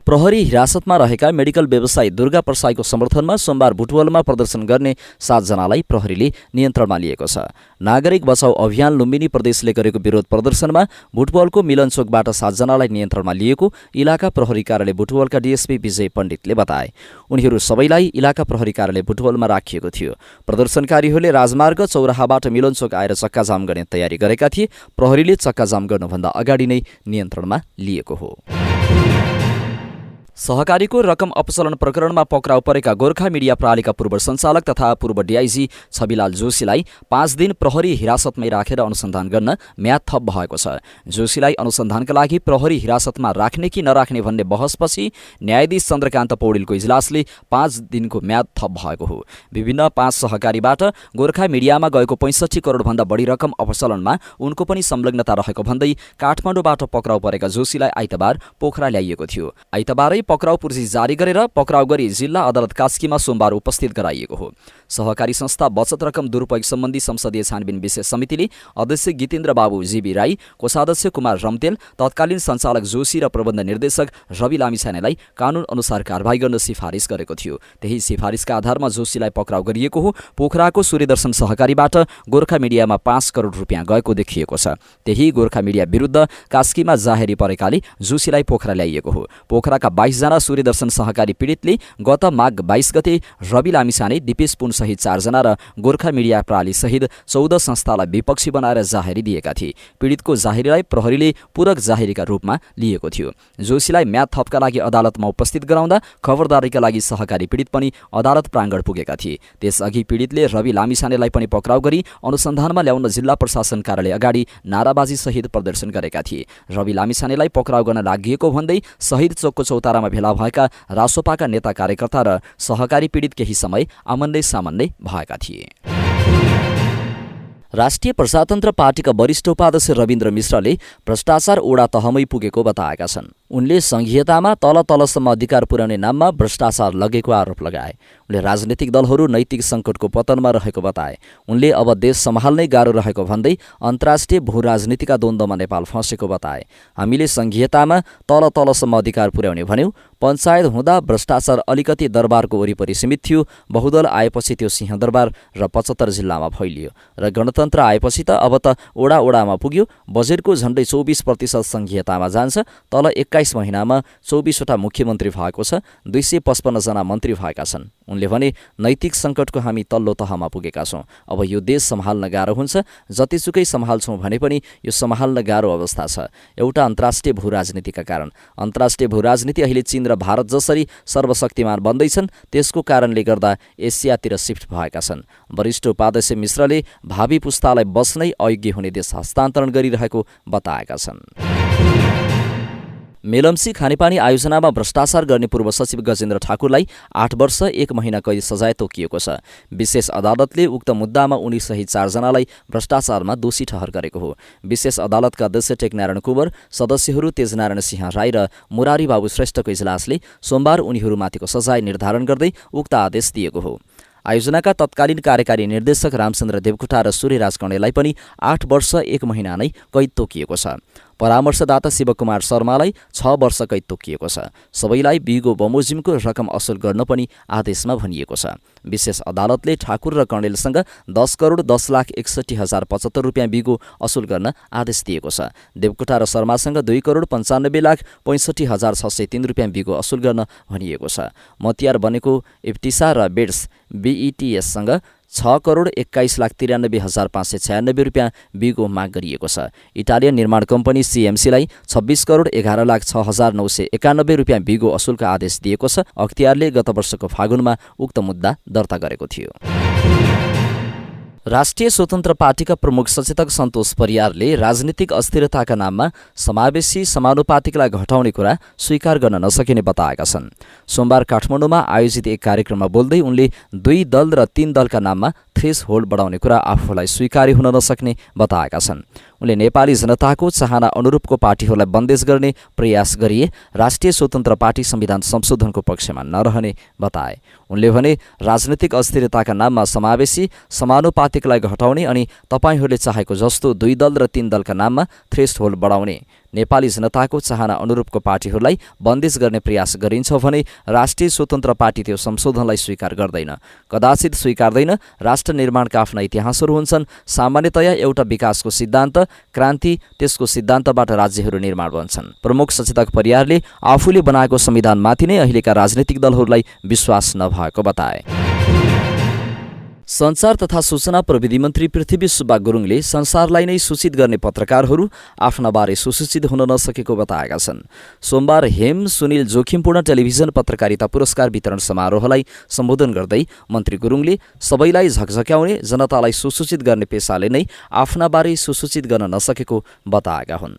प्रहरी हिरासतमा रहेका मेडिकल व्यवसायी दुर्गा प्रसाईको समर्थनमा सोमबार बुटवलमा प्रदर्शन गर्ने 7 जनालाई प्रहरीले नियन्त्रणमा लिएको छ। नागरिक बचाउ अभियान लुम्बिनी प्रदेशले गरेको विरोध प्रदर्शनमा बुटवलको मिलनचोकबाट 7 जनालाई नियन्त्रणमा लिएको इलाका प्रहरी कार्यालय बुटवलका DSP विजय पण्डितले बताए। उनीहरू सबैलाई इलाका प्रहरी कार्यालय बुटवलमा राखिएको थियो। प्रदर्शनकारीहरूले राजमार्ग चौराहाबाट मिलनचोक आएर चक्काजाम गर्ने तयारी गरेका थिए। प्रहरीले चक्काजाम गर्नुभन्दा अगाडि नै नियन्त्रणमा लिएको हो। सहकारीको रकम अपचलन प्रकरणमा पक्राउ परेका गोर्खा मिडिया प्रणालीका पूर्व सञ्चालक तथा पूर्व DIG छविलाल जोशीलाई 5 दिन प्रहरी हिरासतमै राखेर अनुसन्धान गर्न म्याद थप भएको छ। जोशीलाई अनुसन्धानका लागि प्रहरी हिरासतमा राख्ने कि नराख्ने भन्ने बहसपछि न्यायाधीश चन्द्रकान्त पौडेलको इजलासले 5 दिनको म्याद थप भएको हो। विभिन्न 5 सहकारीबाट गोर्खा मिडियामा गएको 65 करोडभन्दा बढी रकम अपचलनमा उनको पनि संलग्नता रहेको भन्दै काठमाडौँबाट पक्राउ परेका जोशीलाई आइतबार पोखरा ल्याइएको थियो। आइतबारै पक्राउ पूर्जी जारी गरेर पक्राउ गरी जिल्ला अदालत कास्कीमा सोमबार उपस्थित गराइएको हो। सहकारी संस्था बचत रकम दुरुपयोग सम्बन्धी संसदीय छानबिन विशेष समितिले अध्यक्ष गीतेन्द्र बाबु जीबी राई, कोषाध्यक्ष कुमार रम्तेल, तत्कालीन सञ्चालक जोशी र प्रबन्ध निर्देशक रवि लामिछानेलाई कानून अनुसार कारबाही गर्न सिफारिस गरेको थियो। त्यही सिफारिसका आधारमा जोशीलाई पक्राउ गरिएको हो। पोखराको सूर्यदर्शन सहकारीबाट गोर्खा मिडियामा 5 करोड रुपियाँ गएको देखिएको छ। त्यही गोर्खा मिडिया विरुद्ध कास्कीमा जाहेरी परेकाले जोशीलाई पोखरा ल्याइएको हो। पोखराका 22 जना सूर्यदर्शन सहकारी पीडितले गत माघ 22 गते रवि लामिछाने, दिपेश पुन सहित 4 जना र गोर्खा मिडिया प्रणाली सहित 14 संस्थालाई विपक्षी बनाएर जाहेरी दिएका थिए। पीडितको जाहेरीलाई प्रहरीले पूरक जाहेरीका रूपमा लिएको थियो। जोशीलाई म्याद थपका लागि अदालतमा उपस्थित गराउँदा खबरदारीका लागि सहकारी पीडित पनि अदालत प्राङ्गण पुगेका थिए। त्यसअघि पीडितले रवि लामिछानेलाई पनि पक्राउ गरी अनुसन्धानमा ल्याउन जिल्ला प्रशासन कार्यालय अगाडि नाराबाजी सहित प्रदर्शन गरेका थिए। रवि लामिछानेलाई पक्राउ गर्न लागि भन्दै शहीद चोकको चौतारामा भेला भएका रासोपाका नेता कार्यकर्ता र सहकारी पीडित केही समय आमन्दै सामन्दै भएका थिए। राष्ट्रिय प्रजातन्त्र पार्टीका वरिष्ठ उपाध्यक्ष रविन्द्र मिश्रले भ्रष्टाचार ओडा तहमै पुगेको बताएका छन्। उनले संघीयतामा तल-तलसम्म अधिकार पुर्याउने नाममा भ्रष्टाचार लगेको आरोप लगाए। उनले राजनीतिक दलहरू नैतिक सङ्कटको पतनमा रहेको बताए। उनले अब देश सम्हाल्नै गाह्रो रहेको भन्दै अन्तर्राष्ट्रिय भू-राजनीतिका द्वन्द्वमा नेपाल फँसेको बताए। हामीले संघीयतामा तल-तलसम्म अधिकार पुर्याउने भन्यौँ। पञ्चायत हुँदा भ्रष्टाचार अलिकति दरबारको वरिपरि सीमित थियो। बहुदल आएपछि त्यो सिंहदरबार र 75 जिल्लामा फैलियो र गणतन्त्र आएपछि त अब त ओडा-ओडामा पुग्यो। बजेटको झन्डै 24% संघीयतामा जान्छ। तल 21 महिनामा 24वटा मुख्यमन्त्री भएको छ। 255 जना मन्त्री भएका छन्। उनले भने नैतिक सङ्कटको हामी तल्लो तहमा पुगेका छौँ। अब यो देश सम्हाल्न गाह्रो हुन्छ। जतिसुकै सम्हाल्छौँ भने पनि यो सम्हाल्न गाह्रो अवस्था छ। एउटा अन्तर्राष्ट्रिय भू-राजनीतिका कारण। अन्तर्राष्ट्रिय भू-राजनीति अहिले चीन र भारत जसरी सर्वशक्तिमान बन्दैछन् त्यसको कारणले गर्दा एसियातिर शिफ्ट भएका छन्। वरिष्ठ उपाध्यक्ष मिश्रले भावी पुस्तालाई बस्नै अयोग्य हुने देश हस्तान्तरण गरिरहेको बताएका छन्। मेलम्ची खानेपानी आयोजनामा भ्रष्टाचार गर्ने पूर्व सचिव गजेन्द्र ठाकुरलाई 8 वर्ष 1 महिना कैद सजाय तोकिएको छ। विशेष अदालतले उक्त मुद्दामा उनी सहित 4 जनालाई भ्रष्टाचारमा दोषी ठहर गरेको हो। विशेष अदालतका अध्यक्ष टेकनारायण कुँवर, सदस्यहरू तेजनारायण सिंह राई र मुरारी बाबु श्रेष्ठको इजलासले सोमबार उनीहरूमाथिको सजाय निर्धारण गर्दै उक्त आदेश दिएको हो। आयोजनाका तत्कालीन कार्यकारी निर्देशक रामचन्द्र देवकोटा र सूर्यराज कणेललाई पनि 8 वर्ष 1 महिना नै कैद तोकिएको छ। परामर्शदाता शिवकुमार शर्मालाई 6 वर्ष कैद तोकिएको छ। सबैलाई बिगो बमोजिमको रकम असुल गर्न पनि आदेशमा भनिएको छ। विशेष अदालतले ठाकुर र कणेलसँग 10 करोड 10,61,075 रुपियाँ बिगो असुल गर्न आदेश दिएको छ। देवकोटा र शर्मासँग 2 करोड 95,65,603 रुपियाँ बिगो असुल गर्न भनिएको छ। मतियार बनेको इफ्टिसा र बेड्स BETSसँग 6 करोड 21,93,596 रुपियाँ बिगो माग गरिएको छ। इटालियन निर्माण कम्पनी CMCलाई 26 करोड 11,06,991 रुपियाँ बिगो असुलका आदेश दिएको छ। अख्तियारले गत वर्षको फागुनमा उक्त मुद्दा दर्ता गरेको थियो। राष्ट्रिय स्वतन्त्र पार्टीका प्रमुख सचेतक सन्तोष परियारले राजनीतिक अस्थिरताका नाममा समावेशी समानुपातिकलाई घटाउने कुरा स्वीकार गर्न नसकिने बताएका छन्। सोमबार काठमाडौँमा आयोजित एक कार्यक्रममा बोल्दै उनले 2 दल र 3 दलका नाममा थ्रेस होल्ड बढाउने कुरा आफूलाई स्वीकार्य हुन नसक्ने बताएका छन्। उनले नेपाली जनताको चाहना अनुरूपको पार्टीहरूलाई बन्देज गर्ने प्रयास गरिए राष्ट्रिय स्वतन्त्र पार्टी संविधान संशोधनको पक्षमा नरहने बताए। उनले भने राजनीतिक अस्थिरताका नाममा समावेशी समानुपातिकलाई घटाउने अनि तपाईहरूले चाहेको जस्तो 2 दल र 3 दलका नाममा थ्रेस होल्ड बढाउने नेपाली जनताको चाहना अनुरूपको पार्टीहरूलाई बन्देज गर्ने प्रयास गरिन्छ भने राष्ट्रिय स्वतन्त्र पार्टी त्यो संशोधनलाई स्वीकार गर्दैन, कदाचित स्वीकार्दैन। राष्ट्र निर्माणका आफ्ना इतिहासहरू हुन्छन्। सामान्यतया एउटा विकासको सिद्धान्त क्रान्ति, त्यसको सिद्धान्तबाट राज्यहरू निर्माण बन्छन्। प्रमुख सचेतक परियारले आफूले बनाएको संविधानमाथि नै अहिलेका राजनीतिक दलहरूलाई विश्वास नभएको बताए। सञ्चार तथा सूचना प्रविधि मन्त्री पृथ्वी सुब्बा गुरुङले संसारलाई नै सूचित गर्ने पत्रकारहरू आफ्ना बारे सुसूचित हुन नसकेको बताएका छन्। सोमबार हेम सुनिल जोखिमपूर्ण टेलिभिजन पत्रकारिता पुरस्कार वितरण समारोहलाई सम्बोधन गर्दै मन्त्री गुरुङले सबैलाई झकझक्याउने, जनतालाई सुसूचित गर्ने पेसाले नै आफ्ना बारे सुसूचित गर्न नसकेको बताएका हुन्।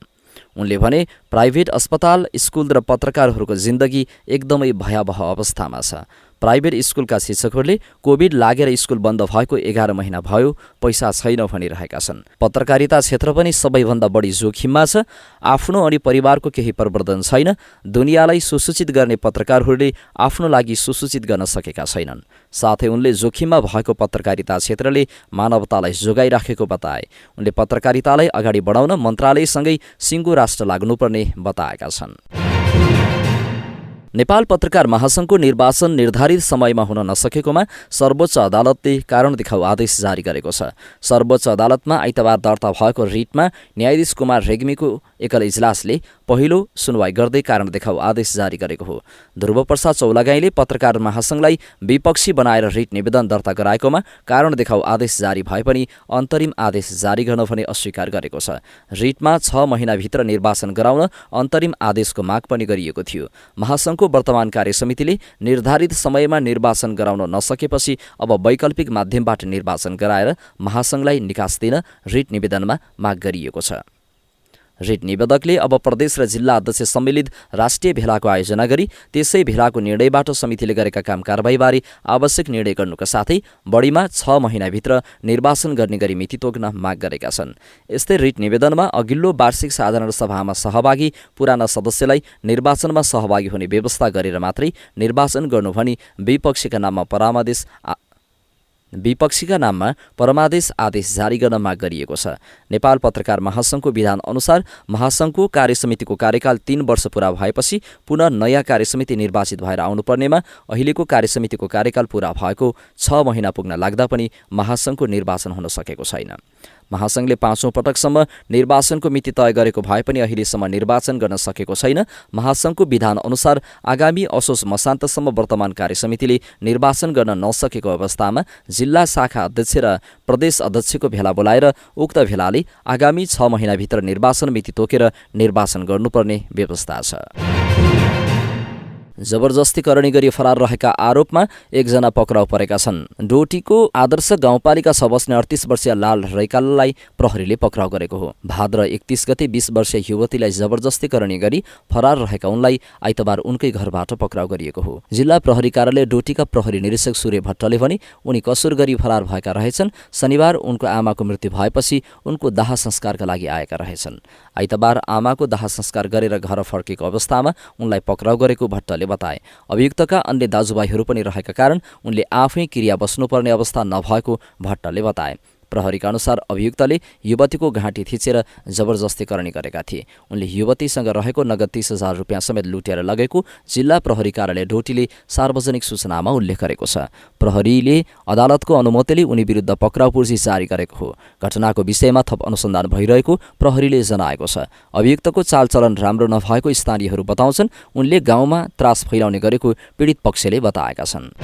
उनले भने प्राइभेट अस्पताल, स्कुल र पत्रकारहरूको जिन्दगी एकदमै भयावह अवस्थामा छ। प्राइभेट स्कुलका शिक्षकहरूले कोभिड लागेर स्कुल बन्द भएको 11 महिना भयो, पैसा छैन भनिरहेका छन्। पत्रकारिता क्षेत्र पनि सबैभन्दा बढी जोखिममा छ। आफ्नो अनि परिवारको केही प्रवर्धन छैन। दुनियाँलाई सुसूचित गर्ने पत्रकारहरूले आफ्नो लागि सुसूचित गर्न सकेका छैनन्। साथै उनले जोखिममा भएको पत्रकारिता क्षेत्रले मानवतालाई जोगाइराखेको बताए। उनले पत्रकारितालाई अगाडि बढाउन मन्त्रालयसँगै सिङ्गो राष्ट्र लाग्नुपर्ने बताएका छन्। नेपाल पत्रकार महासङ्घको निर्वाचन निर्धारित समयमा हुन नसकेकोमा सर्वोच्च अदालतले कारण देखाउ आदेश जारी गरेको छ। सर्वोच्च अदालतमा आइतबार दर्ता भएको रिटमा न्यायाधीश कुमार रेग्मीको एकल इजलासले पहिलो सुनवाई गर्दै कारण देखाउ आदेश जारी गरेको हो। ध्रुवप्रसाद चौलागाईले पत्रकार महासङ्घलाई विपक्षी बनाएर रिट निवेदन दर्ता गराएकोमा कारण देखाउ आदेश जारी भए पनि अन्तरिम आदेश जारी गर्न भने अस्वीकार गरेको छ। रिटमा 6 महिनाभित्र निर्वाचन गराउन अन्तरिम आदेशको माग पनि गरिएको थियो। महासङ्घको वर्तमान कार्यसमितिले निर्धारित समयमा निर्वाचन गराउन नसकेपछि अब वैकल्पिक माध्यमबाट निर्वाचन गराएर महासङ्घलाई निकास दिन रिट निवेदनमा माग गरिएको छ। रिट निवेदकले अब प्रदेश र जिल्ला अध्यक्ष सम्मिलित राष्ट्रिय भेलाको आयोजना गरी त्यसै भेलाको निर्णयबाट समितिले गरेका काम कारबाहीबारे आवश्यक निर्णय गर्नुका साथै बढीमा 6 महिनाभित्र निर्वाचन गर्ने गरी मिति तोक्न माग गरेका छन्। यस्तै रिट निवेदनमा अघिल्लो वार्षिक साधारण सभामा सहभागी पुराना सदस्यलाई निर्वाचनमा सहभागी हुने व्यवस्था गरेर मात्रै निर्वाचन गर्नु भनी विपक्षीका नाममा परमादेश आदेश जारी गर्न माग गरिएको छ। नेपाल पत्रकार महासङ्घको विधान अनुसार महासङ्घको कार्यसमितिको कार्यकाल 3 वर्ष पूरा भएपछि पुनः नयाँ कार्यसमिति निर्वाचित भएर आउनुपर्नेमा अहिलेको कार्यसमितिको कार्यकाल पूरा भएको 6 महिना पुग्न लाग्दा पनि महासङ्घको निर्वाचन हुन सकेको छैन। महासङ्घले 5औं पटकसम्म निर्वाचनको मिति तय गरेको भए पनि अहिलेसम्म निर्वाचन गर्न सकेको छैन। महासङ्घको विधान अनुसार आगामी असोज मसान्तसम्म वर्तमान कार्यसमितिले निर्वाचन गर्न नसकेको अवस्थामा जिल्ला शाखा अध्यक्ष र प्रदेश अध्यक्षको भेला बोलाएर उक्त भेलाले आगामी 6 महिनाभित्र निर्वाचन मिति तोकेर निर्वाचन गर्नुपर्ने व्यवस्था छ। जबरजस्ती करणी गरी फरार रहेका आरोपमा 1 जना पक्राउ परेका छन्। डोटीको आदर्श गाउँपालिका 6 बस्ने 38 वर्षीय लाल रैकाललाई प्रहरीले पक्राउ गरेको हो। भाद्र 31 गते 20 वर्षीय युवतीलाई जबरजस्ती करणी गरी फरार रहेका उनलाई आइतबार उनकै घरबाट पक्राउ गरिएको हो। जिल्ला प्रहरी कार्यालय डोटीका प्रहरी निरीक्षक सूर्य भट्टले भने उनी कसुर गरी फरार भएका रहेछन्। शनिबार उनको आमाको मृत्यु भएपछि उनको दाह संस्कारका लागि आएका रहेछन्। आइतबार आमाको दाह संस्कार गरेर घर फर्केको अवस्थामा उनलाई पक्राउ गरेको भट्टले बताए। अभियुक्तका अन्य दाजुभाइहरू पनि रहेका कारण उनले आफै क्रिया बस्नुपर्ने अवस्था नभएको भट्टले बताए। प्रहरीका अनुसार अभियुक्तले युवतीको घाँटी थिचेर जबरजस्ती करणी गरेका थिए। उनले युवतीसँग रहेको नगद 30,000 रुपियाँ समेत लुटेर लगेको जिल्ला प्रहरी कार्यालय डोटीले सार्वजनिक सूचनामा उल्लेख गरेको छ। प्रहरीले अदालतको अनुमतिले उनी विरुद्ध पक्राउ पूर्जी जारी गरेको हो। घटनाको विषयमा थप अनुसन्धान भइरहेको प्रहरीले जनाएको छ। अभियुक्तको चालचलन राम्रो नभएको स्थानीयहरू बताउँछन्। उनले गाउँमा त्रास फैलाउने गरेको पीडित पक्षले बताएका छन्।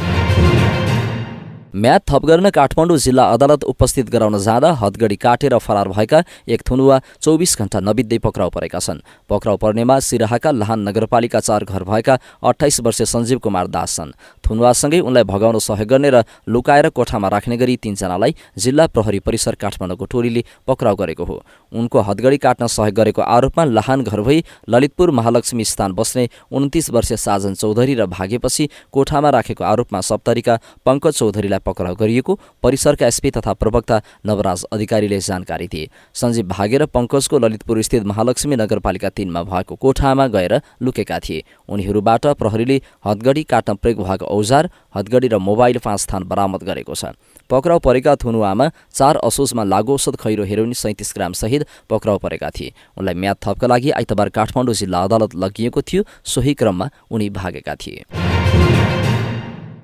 म्याद थप गर्न काठमाडौँ जिल्ला अदालत उपस्थित गराउन जाँदा हदगडी काटेर फरार भएका एक थुनुवा 24 घण्टा नबित्दै पक्राउ परेका छन्। पक्राउ पर्नेमा सिराहाका लाहान नगरपालिका 4 घर भएका 28 वर्षीय सञ्जीव कुमार दास छन्। थुनुवासँगै उनलाई भगाउन सहयोग गर्ने र लुकाएर कोठामा राख्ने गरी 3 जनालाई जिल्ला प्रहरी परिसर काठमाडौँको टोलीले पक्राउ गरेको हो। उनको हदगडी काट्न सहयोग गरेको आरोपमा लाहान घर भई ललितपुर महालक्ष्मी स्थान बस्ने 29 वर्षीय साजन चौधरी र भागेपछि कोठामा राखेको आरोपमा सप्तरीका पङ्कज चौधरीलाई पक्राउ गरिएको परिसरका एसपी तथा प्रवक्ता नवराज अधिकारीले जानकारी दिए। सञ्जीव भागेर पङ्कजको ललितपुर स्थित महालक्ष्मी नगरपालिका 3 मा भएको कोठामा गएर लुकेका थिए। उनीहरूबाट प्रहरीले हदगडी काट्न प्रयोग भएको औजार, हदगडी र मोबाइल 5 थान बरामद गरेको छ। पक्राउ परेका थुनुवामा 4 असोजमा लागु औषध खैरो हेरोइन 37 ग्राम सहित पक्राउ परेका थिए। उनलाई म्याद थपका लागि आइतबार काठमाडौँ जिल्ला अदालत लगिएको थियो। सोही क्रममा उनी भागेका थिए।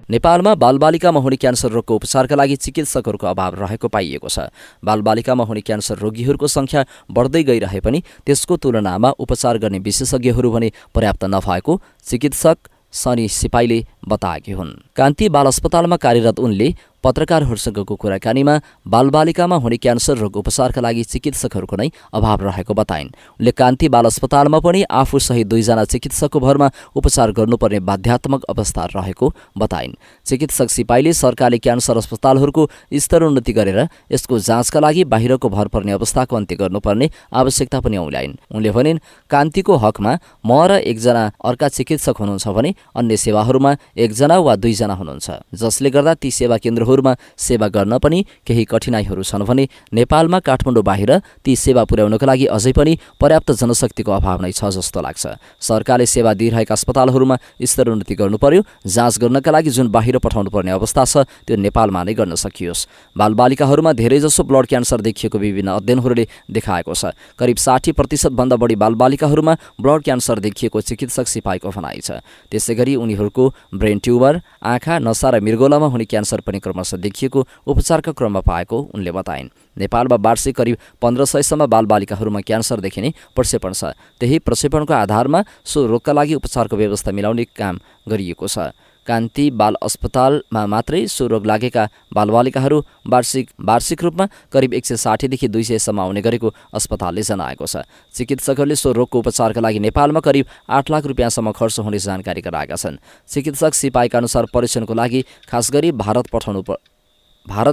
नेपालमा बालबालिकामा हुने क्यान्सर रोगको उपचारका लागि चिकित्सकहरूको अभाव रहेको पाइएको छ। बालबालिकामा हुने क्यान्सर रोगीहरूको सङ्ख्या बढ्दै गइरहे पनि त्यसको तुलनामा उपचार गर्ने विशेषज्ञहरू भने पर्याप्त नभएको चिकित्सक सनी सिपाहीले बताएकी हुन्। कान्ति बाल अस्पतालमा कार्यरत उनले पत्रकारहरूसँगको कुराकानीमा बालबालिकामा हुने क्यान्सर रोग उपचारका लागि चिकित्सकहरूको नै अभाव रहेको बताइन्। उनले कान्ति बाल अस्पतालमा पनि आफू सहित 2 जना चिकित्सकको भरमा उपचार गर्नुपर्ने बाध्यात्मक अवस्था रहेको बताइन्। चिकित्सक सिपाहीले सरकारले क्यान्सर अस्पतालहरूको स्तरोन्नति गरेर यसको जाँचका लागि बाहिरको भर पर्ने अवस्थाको अन्त्य गर्नुपर्ने आवश्यकता पनि औल्याइन्। उनले भनिन्, कान्तिको हकमा म र 1 जना अर्का चिकित्सक हुनुहुन्छ भने अन्य सेवाहरूमा 1 जना वा 2 जना हुनुहुन्छ, जसले गर्दा ती सेवा केन्द्र सेवा गर्न पनि केही कठिनाइहरू छन् भने नेपालमा काठमाडौँ बाहिर ती सेवा पुर्याउनका लागि अझै पनि पर्याप्त जनशक्तिको अभाव नै छ जस्तो लाग्छ। सरकारले सेवा दिइरहेका अस्पतालहरूमा स्तरोन्नति गर्नुपर्यो। जाँच गर्नका लागि जुन बाहिर पठाउनु पर्ने अवस्था छ त्यो नेपालमा नै गर्न सकियोस्। बालबालिकाहरूमा धेरैजसो ब्लड क्यान्सर देखिएको विभिन्न अध्ययनहरूले देखाएको छ। करिब 60% भन्दा बढी बालबालिकाहरूमा ब्लड क्यान्सर देखिएको चिकित्सक सिपाहीको भनाइ छ। त्यसैगरी उनीहरूको ब्रेन ट्युमर, आँखा, नसा र मृगौलामा हुने क्यान्सर पनि देखिएको उपचारका क्रममा पाएको उनले बताइन्। नेपालमा वार्षिक करिब 1500 सम्म बालबालिकाहरूमा क्यान्सर देखिने प्रक्षेपण छ। त्यही प्रक्षेपणको आधारमा सो रोगका लागि उपचारको व्यवस्था मिलाउने काम गरिएको छ। कान्ति बाल अस्पतालमा मात्रै सो रोग लागेका बालबालिकाहरू वार्षिक रूपमा करिब 160 देखि 200 सम्म आउने गरेको अस्पतालले जनाएको छ। चिकित्सकहरूले सो रोगको उपचारका लागि नेपालमा करिब 8 लाख रुपियाँसम्म खर्च हुने जानकारी गराएका छन्। चिकित्सक सिपाहीका अनुसार परीक्षणको लागि खास गरी भारत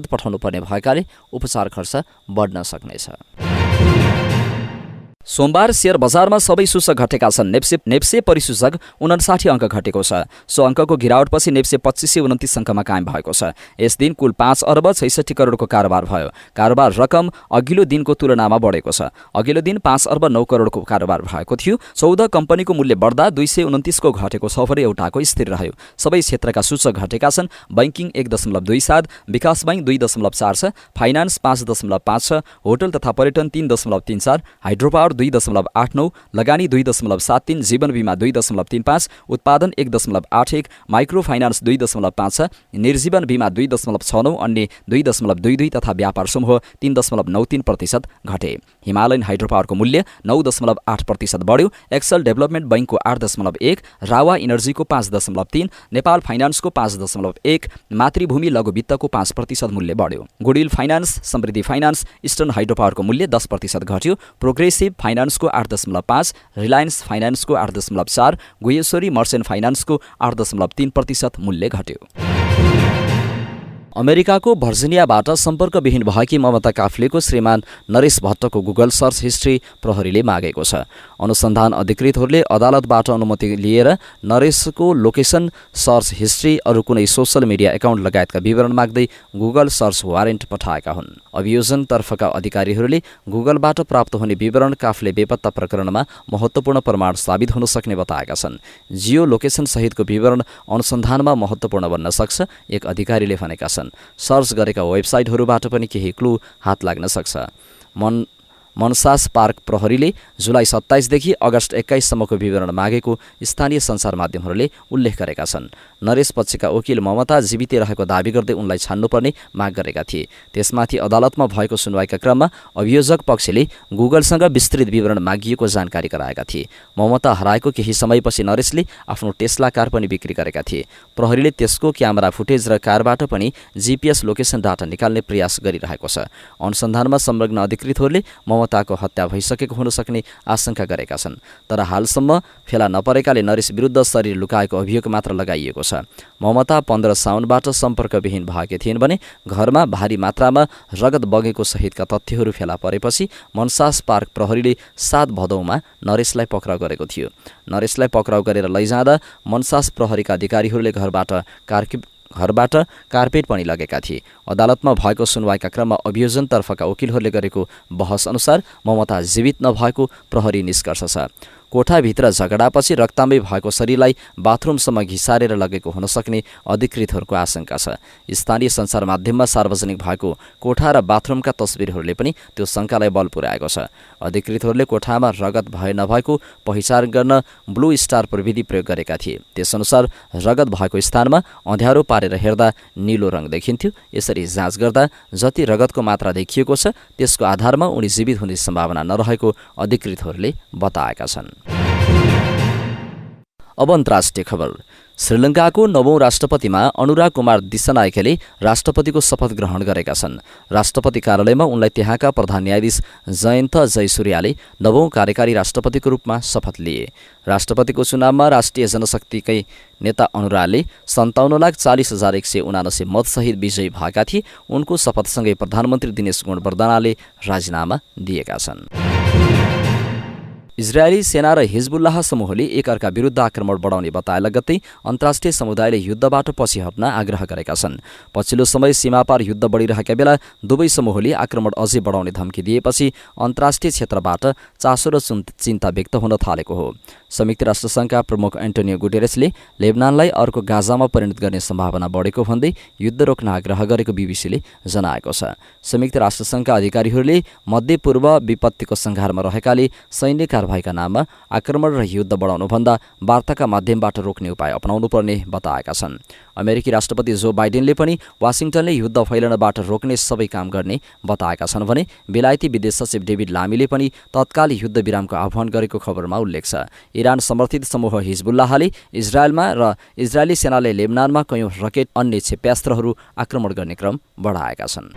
पठाउनु पर्ने भएकाले उपचार खर्च बढ्न सक्नेछ। सोमबार शेयर बजारमा सबै सूचक घटेका छन्। नेप्से परिसूचक 59 अङ्क घटेको छ। सो अङ्कको गिरावटपछि नेप्से 2529 अङ्कमा कायम भएको छ। यस दिन कुल 5 अर्ब 66 करोडको कारोबार भयो। कारोबार रकम अघिल्लो दिनको तुलनामा बढेको छ। अघिल्लो दिन 5 अर्ब 9 करोडको कारोबार भएको थियो। 14 कम्पनीको मूल्य बढ्दा 229 को घटेको छ भने एउटाको स्थिर रह्यो। सबै क्षेत्रका सूचक घटेका छन्। बैंकिङ 1.27, विकास बैंक 2.46, फाइनान्स 5.56, होटल तथा पर्यटन 3.34, हाइड्रोपावर 2.89, लगानी 2.73, जीवन बीमा 2.35, उत्पादन 1.81, माइक्रो फाइनान्स 2.5, निर्जीवन बीमा 2.69, अन्य 2.22 तथा व्यापार समूह 3.93% घटे। हिमालयन हाइड्रोपावरको मूल्य 9.8% बढ्यो। एक्सल डेभलपमेन्ट बैंकको 8.1, रावा इनर्जीको 5.3, नेपाल फाइनान्सको 5.1, मातृभूमि लघु वित्तको 5% मूल्य बढ्यो। गुडविल फाइनान्स, समृद्धि फाइनान्स, इस्टर्न हाइड्रोपावरको मूल्य 10% घट्यो। प्रोग्रेसिभ फाइनान्सको 8.5, रिलायन्स फाइनान्सको 8.4, गुहेश्वरी मर्चेन्ट फाइनान्सको 8.3% मूल्य घट्यो। अमेरिकाको भर्जिनियाबाट सम्पर्कविहीन भएकी ममता काफ्लेको श्रीमान नरेश भट्टको गुगल सर्च हिस्ट्री प्रहरीले मागेको छ। अनुसन्धान अधिकृतहरूले अदालतबाट अनुमति लिएर नरेशको लोकेसन, सर्च हिस्ट्री, अरू कुनै सोसल मिडिया एकाउन्ट लगायतका विवरण माग्दै गुगल सर्च वारेन्ट पठाएका हुन्। अभियोजनतर्फका अधिकारीहरूले गुगलबाट प्राप्त हुने विवरण काफ्ले बेपत्ता प्रकरणमा महत्त्वपूर्ण प्रमाण साबित हुन सक्ने बताएका छन्। जियो लोकेसन सहितको विवरण अनुसन्धानमा महत्त्वपूर्ण बन्न सक्छ, एक अधिकारीले भनेका छन्। सर्च गरेका वेबसाइटहरूबाट पनि केही क्लू हात लाग्न सक्छ। मनसास पार्क प्रहरीले जुलाई 27 देखि अगस्त 21 सम्मको विवरण मागेको स्थानीय सञ्चार माध्यमहरूले उल्लेख गरेका छन्। नरेश पक्षका वकिल ममता जीवितै रहेको दावी गर्दै उनलाई छान्नुपर्ने माग गरेका थिए। त्यसमाथि अदालतमा भएको सुनवाईका क्रममा अभियोजक पक्षले गुगलसँग विस्तृत विवरण मागिएको जानकारी गराएका थिए। ममता हराएको केही समयपछि नरेशले आफ्नो टेस्ला कार पनि बिक्री गरेका थिए। प्रहरीले त्यसको क्यामेरा फुटेज र कारबाट पनि जीपीएस लोकेसन डाटा निकाल्ने प्रयास गरिरहेको छ। अनुसन्धानमा संलग्न अधिकृतहरूले ममताको हत्या भइसकेको हुन सक्ने आशंका गरेका छन्। तर हालसम्म फेला नपरेकाले नरेश विरुद्ध शरीर लुकाएको अभियोग मात्र लगाइएको छ। ममता 15 साउनबाट सम्पर्कविहीन भएकी थिइन् भने घरमा भारी मात्रामा रगत बगेको सहितका तथ्यहरू फेला परेपछि मनसास पार्क प्रहरीले 7 भदौमा नरेशलाई पक्राउ गरेको थियो। नरेशलाई पक्राउ गरेर लैजाँदा मनसास प्रहरीका अधिकारीहरूले घरबाट कार्पेट पनि लगेका थिए। अदालतमा भएको सुनवाईका क्रममा अभियोजनतर्फका वकिलहरूले गरेको बहस अनुसार ममता जीवित नभएको प्रहरी निष्कर्ष छ। कोठाभित्र झगडापछि रक्तमय भएको शरीरलाई बाथरुमसम्म घिसारेर लगेको हुन सक्ने अधिकृतहरूको आशंका छ। स्थानीय सञ्चार माध्यममा सार्वजनिक भएको कोठा र बाथरुमका तस्बिरहरूले पनि त्यो शङ्कालाई बल पुर्याएको छ। अधिकृतहरूले कोठामा रगत भए नभएको पहिचान गर्न ब्लू स्टार प्रविधि प्रयोग गरेका थिए। त्यसअनुसार रगत भएको स्थानमा अँध्यारो पारेर हेर्दा नीलो रङ देखिन्थ्यो। यसरी जाँच गर्दा जति रगतको मात्रा देखिएको छ त्यसको आधारमा उनी जीवित हुने सम्भावना नरहेको अधिकृतहरूले बताएका छन्। अब अन्तर्राष्ट्रिय खबर। श्रीलङ्काको 9औं राष्ट्रपतिमा अनुराग कुमार दिसानायकेले राष्ट्रपतिको शपथ ग्रहण गरेका छन्। राष्ट्रपति कार्यालयमा उनलाई त्यहाँका प्रधान न्यायाधीश जयन्त जयसूर्याले 9औं कार्यकारी राष्ट्रपतिको रूपमा शपथ लिए। राष्ट्रपतिको चुनावमा राष्ट्रिय जनशक्तिकै नेता अनुरागले 57,40,179 मतसहित विजयी भएका थिए। उनको शपथसँगै प्रधानमन्त्री दिनेश गुणवर्धनाले राजीनामा दिएका छन्। इजरायली सेना र हिजबुल्लाह समूहले एकअर्का विरुद्ध आक्रमण बढाउने बताए लगत्तै अन्तर्राष्ट्रिय समुदायले युद्धबाट पछि हट्न आग्रह गरेका छन्। पछिल्लो समय सीमापार युद्ध बढिरहेका बेला दुवै समूहले आक्रमण अझै बढाउने धम्की दिएपछि अन्तर्राष्ट्रिय क्षेत्रबाट चासो र चिन्ता व्यक्त हुन थालेको हो। संयुक्त राष्ट्रसङ्घका प्रमुख एन्टोनियो गुटेरेसले लेबनानलाई अर्को गाजामा परिणत गर्ने सम्भावना बढेको भन्दै युद्ध रोक्न आग्रह गरेको बीबीसीले जनाएको छ। संयुक्त राष्ट्रसङ्घका अधिकारीहरूले मध्यपूर्व विपत्तिको सङ्घारमा रहेकाले सैन्य कारबाहीका नाममा आक्रमण र युद्ध बढाउनुभन्दा वार्ताका माध्यमबाट रोक्ने उपाय अपनाउनु पर्ने बताएका छन्। अमेरिकी राष्ट्रपति जो बाइडेनले पनि वाशिङटनले युद्ध फैलनबाट रोक्ने सबै काम गर्ने बताएका छन् भने बेलायती विदेश सचिव डेभिड लामीले पनि तत्काल युद्ध विरामको आह्वान गरेको खबरमा उल्लेख छ। इरान समर्थित समूह हिजबुल्लाहले इजरायलमा र इजरायली सेनाले लेबनानमा कयौं रकेट अन्य क्षेप्यास्त्रहरू आक्रमण गर्ने क्रम बढाएका छन्।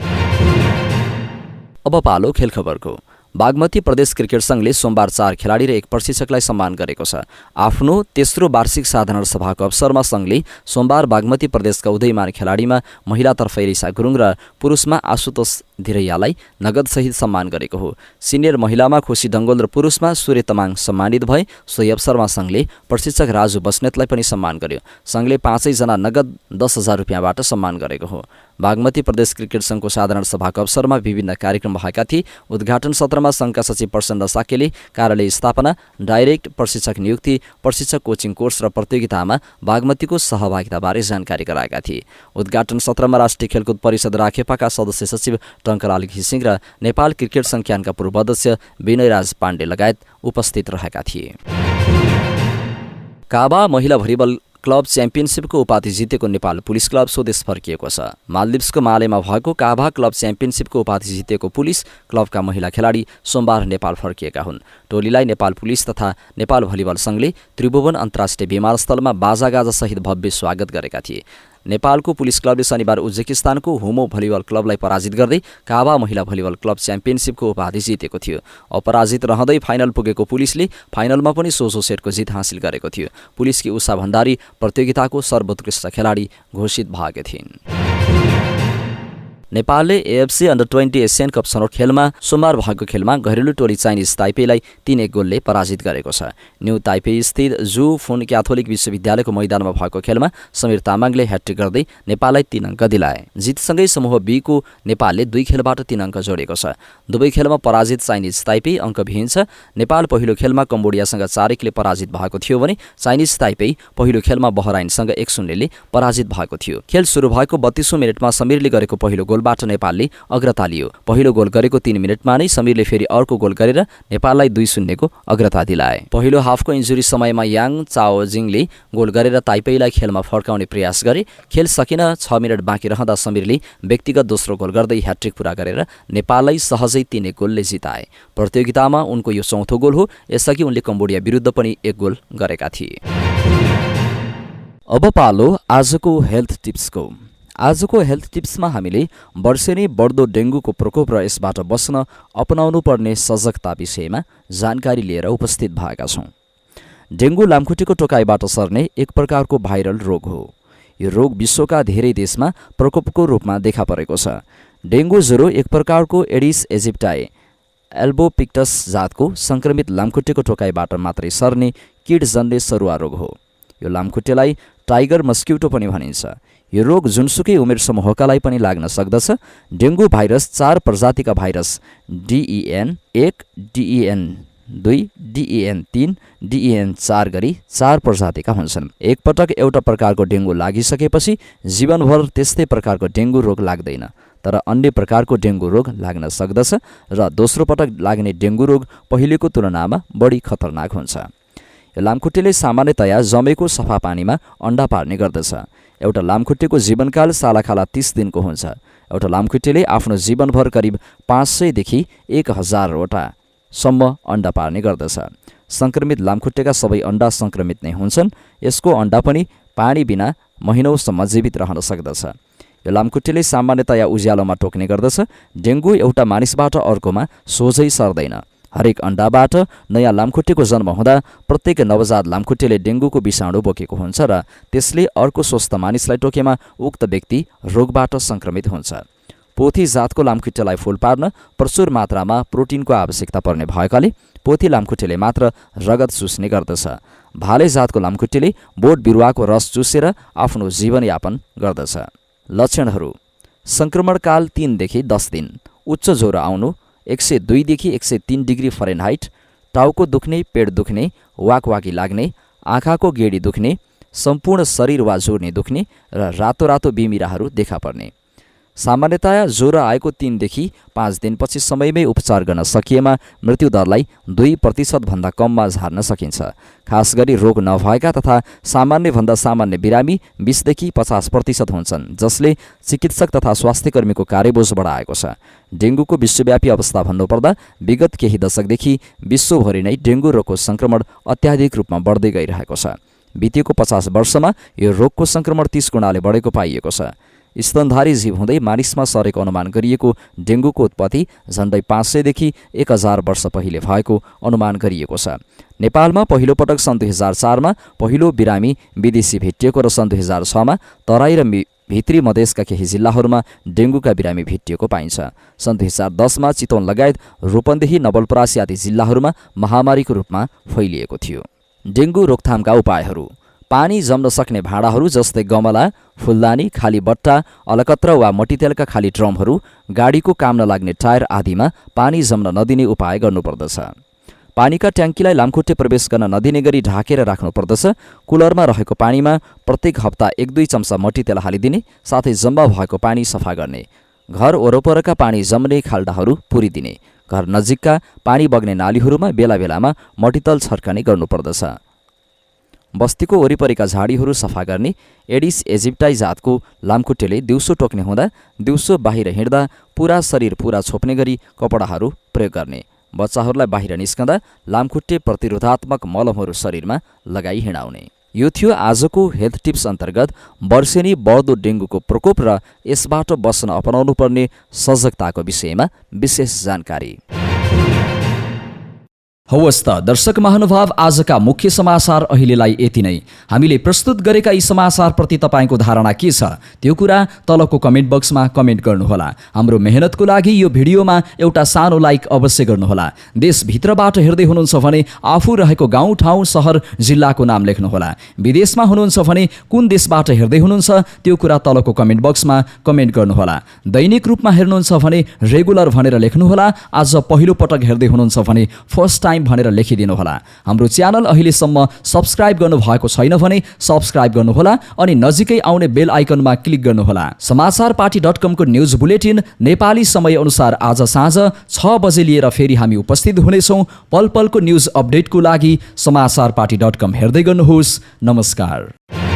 अब पालो खेल खबरको। बागमती प्रदेश क्रिकेट संघले सोमबार 4 खेलाडी र 1 प्रशिक्षकलाई सम्मान गरेको छ। आफ्नो तेस्रो वार्षिक साधारण सभाको अवसरमा संघले सोमबार बागमती प्रदेशका उदयमान खेलाडीमा महिलातर्फ एलिसा गुरुङ र पुरुषमा आशुतोष धिरैयालाई नगदसहित सम्मान गरेको हो। सिनियर महिलामा खुसी डङ्गोल र पुरुषमा सूर्य तमाङ सम्मानित भए। सोही अवसरमा संघले प्रशिक्षक राजु बस्नेतलाई पनि सम्मान गर्यो। संघले 5 जना नगद 10,000 रुपियाँबाट सम्मान गरेको हो। बागमती प्रदेश क्रिकेट संघको साधारण सभाको अवसरमा विभिन्न कार्यक्रम भएका थिए। उद्घाटन सत्रमा संघका सचिव प्रसन्न साकेले कार्यालय स्थापना, डाइरेक्ट प्रशिक्षक नियुक्ति, प्रशिक्षक कोचिङ कोर्स र प्रतियोगितामा बागमतीको सहभागिताबारे जानकारी गराएका थिए। उद्घाटन सत्रमा राष्ट्रिय खेलकुद परिषद राखेपाका सदस्य सचिव टङ्कलाल घिसिङ र नेपाल क्रिकेट संख्यानका पूर्व अध्यक्ष विनयराज पाण्डे लगायत उपस्थित रहेका थिए। काबा महिला भलिबल क्लब च्याम्पियनसिपको उपाधि जितेको नेपाल पुलिस क्लब स्वदेश फर्किएको छ। मालदिप्सको मालेमा भएको काभा क्लब च्याम्पियनसिपको उपाधि जितेको पुलिस क्लबका महिला खेलाडी सोमबार नेपाल फर्किएका हुन्। टोलीलाई नेपाल पुलिस तथा नेपाल भलिबल संघले त्रिभुवन अन्तर्राष्ट्रिय विमानस्थलमा बाजागाजासहित भव्य स्वागत गरेका थिए। नेपालको पुलिस क्लबले शनिबार उज्बेकिस्तानको हुमो भलिबल क्लबलाई पराजित गर्दै काबा महिला भलिबल क्लब च्याम्पियनसिपको उपाधि जितेको थियो। अपराजित रहँदै फाइनल पुगेको पुलिसले फाइनलमा पनि सोझो सेटको जित हासिल गरेको थियो। पुलिसकी उषा भण्डारी प्रतियोगिताको सर्वोत्कृष्ट खेलाडी घोषित भएकी थिइन्। नेपालले एएफसी अन्डर 20 एसियन कप छनौट खेलमा सोमबार भएको खेलमा घरेलु टोली चाइनिज ताइपेलाई 3-1 गोलले पराजित गरेको छ। न्यू ताइपे स्थित जू फुन क्याथोलिक विश्वविद्यालयको मैदानमा भएको खेलमा समीर तामाङले ह्याट्रिक गर्दै नेपाललाई 3 अङ्क दिलाए। जितसँगै समूह बी को नेपालले 2 खेलबाट 3 अङ्क जोडेको छ। दुवै खेलमा पराजित चाइनिज ताइपे अङ्कविहीन छ। नेपाल पहिलो खेलमा कम्बोडियासँग 4-1ले पराजित भएको थियो भने चाइनिज ताइपे पहिलो खेलमा बहराइनसँग 1-0ले पराजित भएको थियो। खेल सुरु भएको 32औं मिनेटमा समीरले गरेको पहिलो गोल गोलबाट नेपालले अग्रता लियो। पहिलो गोल गरेको 3 मिनेटमा नै समीरले फेरि अर्को गोल गरेर नेपाललाई 2-0 को अग्रता दिलाए। पहिलो हाफको इन्जुरी समयमा याङ चाओजिङले गोल गरेर ताइपेईलाई खेलमा फर्काउने प्रयास गरे। खेल सकिन 6 मिनेट बाँकी रहँदा समीरले व्यक्तिगत दोस्रो गोल गर्दै ह्याट्रिक पूरा गरेर नेपाललाई सहजै 3-1 गोलले जिताए। प्रतियोगितामा उनको यो चौथो गोल हो। यसअघि उनले कम्बोडिया विरुद्ध पनि 1 गोल गरेका थिए। अब पालो आजको हेल्थ टिप्सको। आजको हेल्थ टिप्समा हामीले वर्षेनी बढ्दो डेङ्गुको प्रकोप र यसबाट बस्न अपनाउनु पर्ने सजगता विषयमा जानकारी लिएर उपस्थित भएका छौँ। डेङ्गु लामखुट्टेको टोकाइबाट सर्ने एक प्रकारको भाइरल रोग हो। यो रोग विश्वका धेरै देशमा प्रकोपको रूपमा देखा परेको छ। डेङ्गु ज्वरो एक प्रकारको एडिस इजिप्टाई एल्बोपिक्टस जातको सङ्क्रमित लामखुट्टेको टोकाइबाट मात्रै सर्ने किडजन्य सरुवा रोग हो। यो लामखुट्टेलाई टाइगर मस्क्युटो पनि भनिन्छ। यो रोग जुनसुकै उमेर समूहकालाई पनि लाग्न सक्दछ। डेङ्गु भाइरस 4 प्रजातिका virus DEN1, DEN2, DEN3, DEN4 गरी 4 प्रजातिका हुन्छन्। एकपटक एउटा प्रकारको डेङ्गु लागिसकेपछि जीवनभर त्यस्तै प्रकारको डेङ्गु रोग लाग्दैन, तर अन्य प्रकारको डेङ्गु रोग लाग्न सक्दछ र दोस्रो पटक लाग्ने डेङ्गु रोग पहिलेको तुलनामा बढी खतरनाक हुन्छ। यो लामखुट्टेले सामान्यतया जमेको सफा पानीमा अन्डा पार्ने गर्दछ। एउटा लामखुट्टेको जीवनकाल सालाखाला 30 दिनको हुन्छ। एउटा लामखुट्टेले आफ्नो जीवनभर करिब 500 देखि 1000 वटासम्म अन्डा पार्ने गर्दछ। सङ्क्रमित लामखुट्टेका सबै अन्डा सङ्क्रमित नै हुन्छन्। यसको अन्डा पनि पानी बिना महिनौसम्म जीवित रहन सक्दछ। यो लामखुट्टेले सामान्यतया उज्यालोमा टोक्ने गर्दछ। डेङ्गु एउटा मानिसबाट अर्कोमा सोझै सर्दैन। हरेक अन्डाबाट नयाँ लामखुट्टेको जन्म हुँदा प्रत्येक नवजात लामखुट्टेले डेङ्गुको विषाणु बोकेको हुन्छ र त्यसले अर्को स्वस्थ मानिसलाई टोकेमा उक्त व्यक्ति रोगबाट सङ्क्रमित हुन्छ। पोथी जातको लामखुट्टेलाई फुल पार्न प्रचुर मात्रामा प्रोटिनको आवश्यकता पर्ने भएकाले पोथी लामखुट्टेले मात्र रगत चुस्ने गर्दछ। भाले जातको लामखुट्टेले बोट बिरुवाको रस चुसेर आफ्नो जीवनयापन गर्दछ। लक्षणहरू: सङ्क्रमणकाल 3 देखि 10 दिन, उच्च ज्वरो आउनु, 102 देखि 103 डिग्री फरेनहाइट, टाउको दुख्ने, पेट दुख्ने, वाकवाकी लाग्ने, आँखाको गेडी दुख्ने, सम्पूर्ण शरीर वा जोर्नी दुख्ने र रातो रातो बिमिराहरू देखा पर्ने। सामान्यतया ज्वरो आएको 3 देखि 5 दिनपछि समयमै उपचार गर्न सकिएमा मृत्युदरलाई 2% भन्दा कममा झार्न सकिन्छ। खास गरी रोग नभएका तथा सामान्यभन्दा सामान्य बिरामी 20 देखि 50% हुन्छन्, जसले चिकित्सक तथा स्वास्थ्यकर्मीको कार्यबोझ बढाएको छ। डेङ्गुको विश्वव्यापी अवस्था भन्नुपर्दा विगत केही दशकदेखि विश्वभरि नै डेङ्गु रोगको सङ्क्रमण अत्याधिक रूपमा बढ्दै गइरहेको छ। बितेको 50 वर्षमा यो रोगको सङ्क्रमण 30 गुणाले बढेको पाइएको छ। स्तनधारी जीव हुँदै मानिसमा सरेको अनुमान गरिएको डेङ्गुको उत्पत्ति झन्डै 500 देखि 1000 वर्ष पहिले भएको अनुमान गरिएको छ। नेपालमा पहिलो पटक सन् 2004 मा पहिलो बिरामी विदेशी भेटिएको र सन् 2006 मा तराई र भित्री मधेसका केही जिल्लाहरूमा डेङ्गुका बिरामी भेटिएको पाइन्छ। सन् 2010 मा चितवन लगायत रूपन्देही, नवलपरासी आदि जिल्लाहरूमा महामारीको रूपमा फैलिएको थियो। डेङ्गु रोकथामका उपायहरू: पानी जम्न सक्ने भाँडाहरू जस्तै गमला, फुलदानी, खाली बट्टा, अलकत्र वा मट्टीतेलका खाली ड्रमहरू, गाडीको काम नलाग्ने टायर आदिमा पानी जम्न नदिने उपाय गर्नुपर्दछ। पानीका ट्याङ्कीलाई लामखुट्टे प्रवेश गर्न नदिने गरी ढाकेर राख्नुपर्दछ। कुलरमा रहेको पानीमा प्रत्येक हप्ता 1-2 चम्चा मट्टीतेल हालिदिने, साथै जम्मा भएको पानी सफा गर्ने। घर वरपरका पानी जम्ने खाल्डाहरू पुरिदिने। घर नजिकका पानी बग्ने नालीहरूमा बेला बेलामा मट्टीतेल छर्कने गर्नुपर्दछ। बस्तीको वरिपरिका झाडीहरू सफा गर्ने। एडिस इजिप्टाई जातको लामखुट्टेले दिउँसो टोक्ने हुँदा दिउँसो बाहिर हिँड्दा पुरा शरीर पुरा छोप्ने गरी कपडाहरू प्रयोग गर्ने। बच्चाहरूलाई बाहिर निस्कँदा लामखुट्टे प्रतिरोधात्मक मलमहरू शरीरमा लगाई हिँडाउने। यो थियो आजको हेल्थ टिप्स अन्तर्गत वर्षेनी बढ्दो डेङ्गुको प्रकोप र यसबाट बस्न अपनाउनु पर्ने सजगताको विषयमा विशेष जानकारी। हवस् त दर्शक महानुभाव, आजका मुख्य समाचार अहिलेलाई यति नै। हामीले प्रस्तुत गरेका यी समाचारप्रति तपाईँको धारणा के छ त्यो कुरा तलको कमेन्ट बक्समा कमेन्ट गर्नुहोला। हाम्रो मेहनतको लागि यो भिडियोमा एउटा सानो लाइक अवश्य गर्नुहोला। देशभित्रबाट हेर्दै हुनुहुन्छ भने आफू रहेको गाउँ, ठाउँ, सहर, जिल्लाको नाम लेख्नुहोला। विदेशमा हुनुहुन्छ भने कुन देशबाट हेर्दै हुनुहुन्छ त्यो कुरा तलको कमेन्ट बक्समा कमेन्ट गर्नुहोला। दैनिक रूपमा हेर्नुहुन्छ भने रेगुलर भनेर लेख्नुहोला। आज पहिलो पटक हेर्दै हुनुहुन्छ भने फर्स्ट टाइम टाइम भनेर लेखिदिनुहोला। हाम्रो च्यानल अहिलेसम्म सब्स्क्राइब गर्नुभएको छैन भने सब्स्क्राइब गर्नुहोला अनि नजिकै आउने बेल आइकनमा क्लिक गर्नुहोला। समाचारपाटी.com को न्युज बुलेटिन नेपाली समय अनुसार आज साँझ 6 बजे लिएर फेरि हामी उपस्थित हुनेछौँ। पल पलको न्युज अपडेटको लागि समाचारपाटी.com हेर्दै गर्नुहोस्। नमस्कार।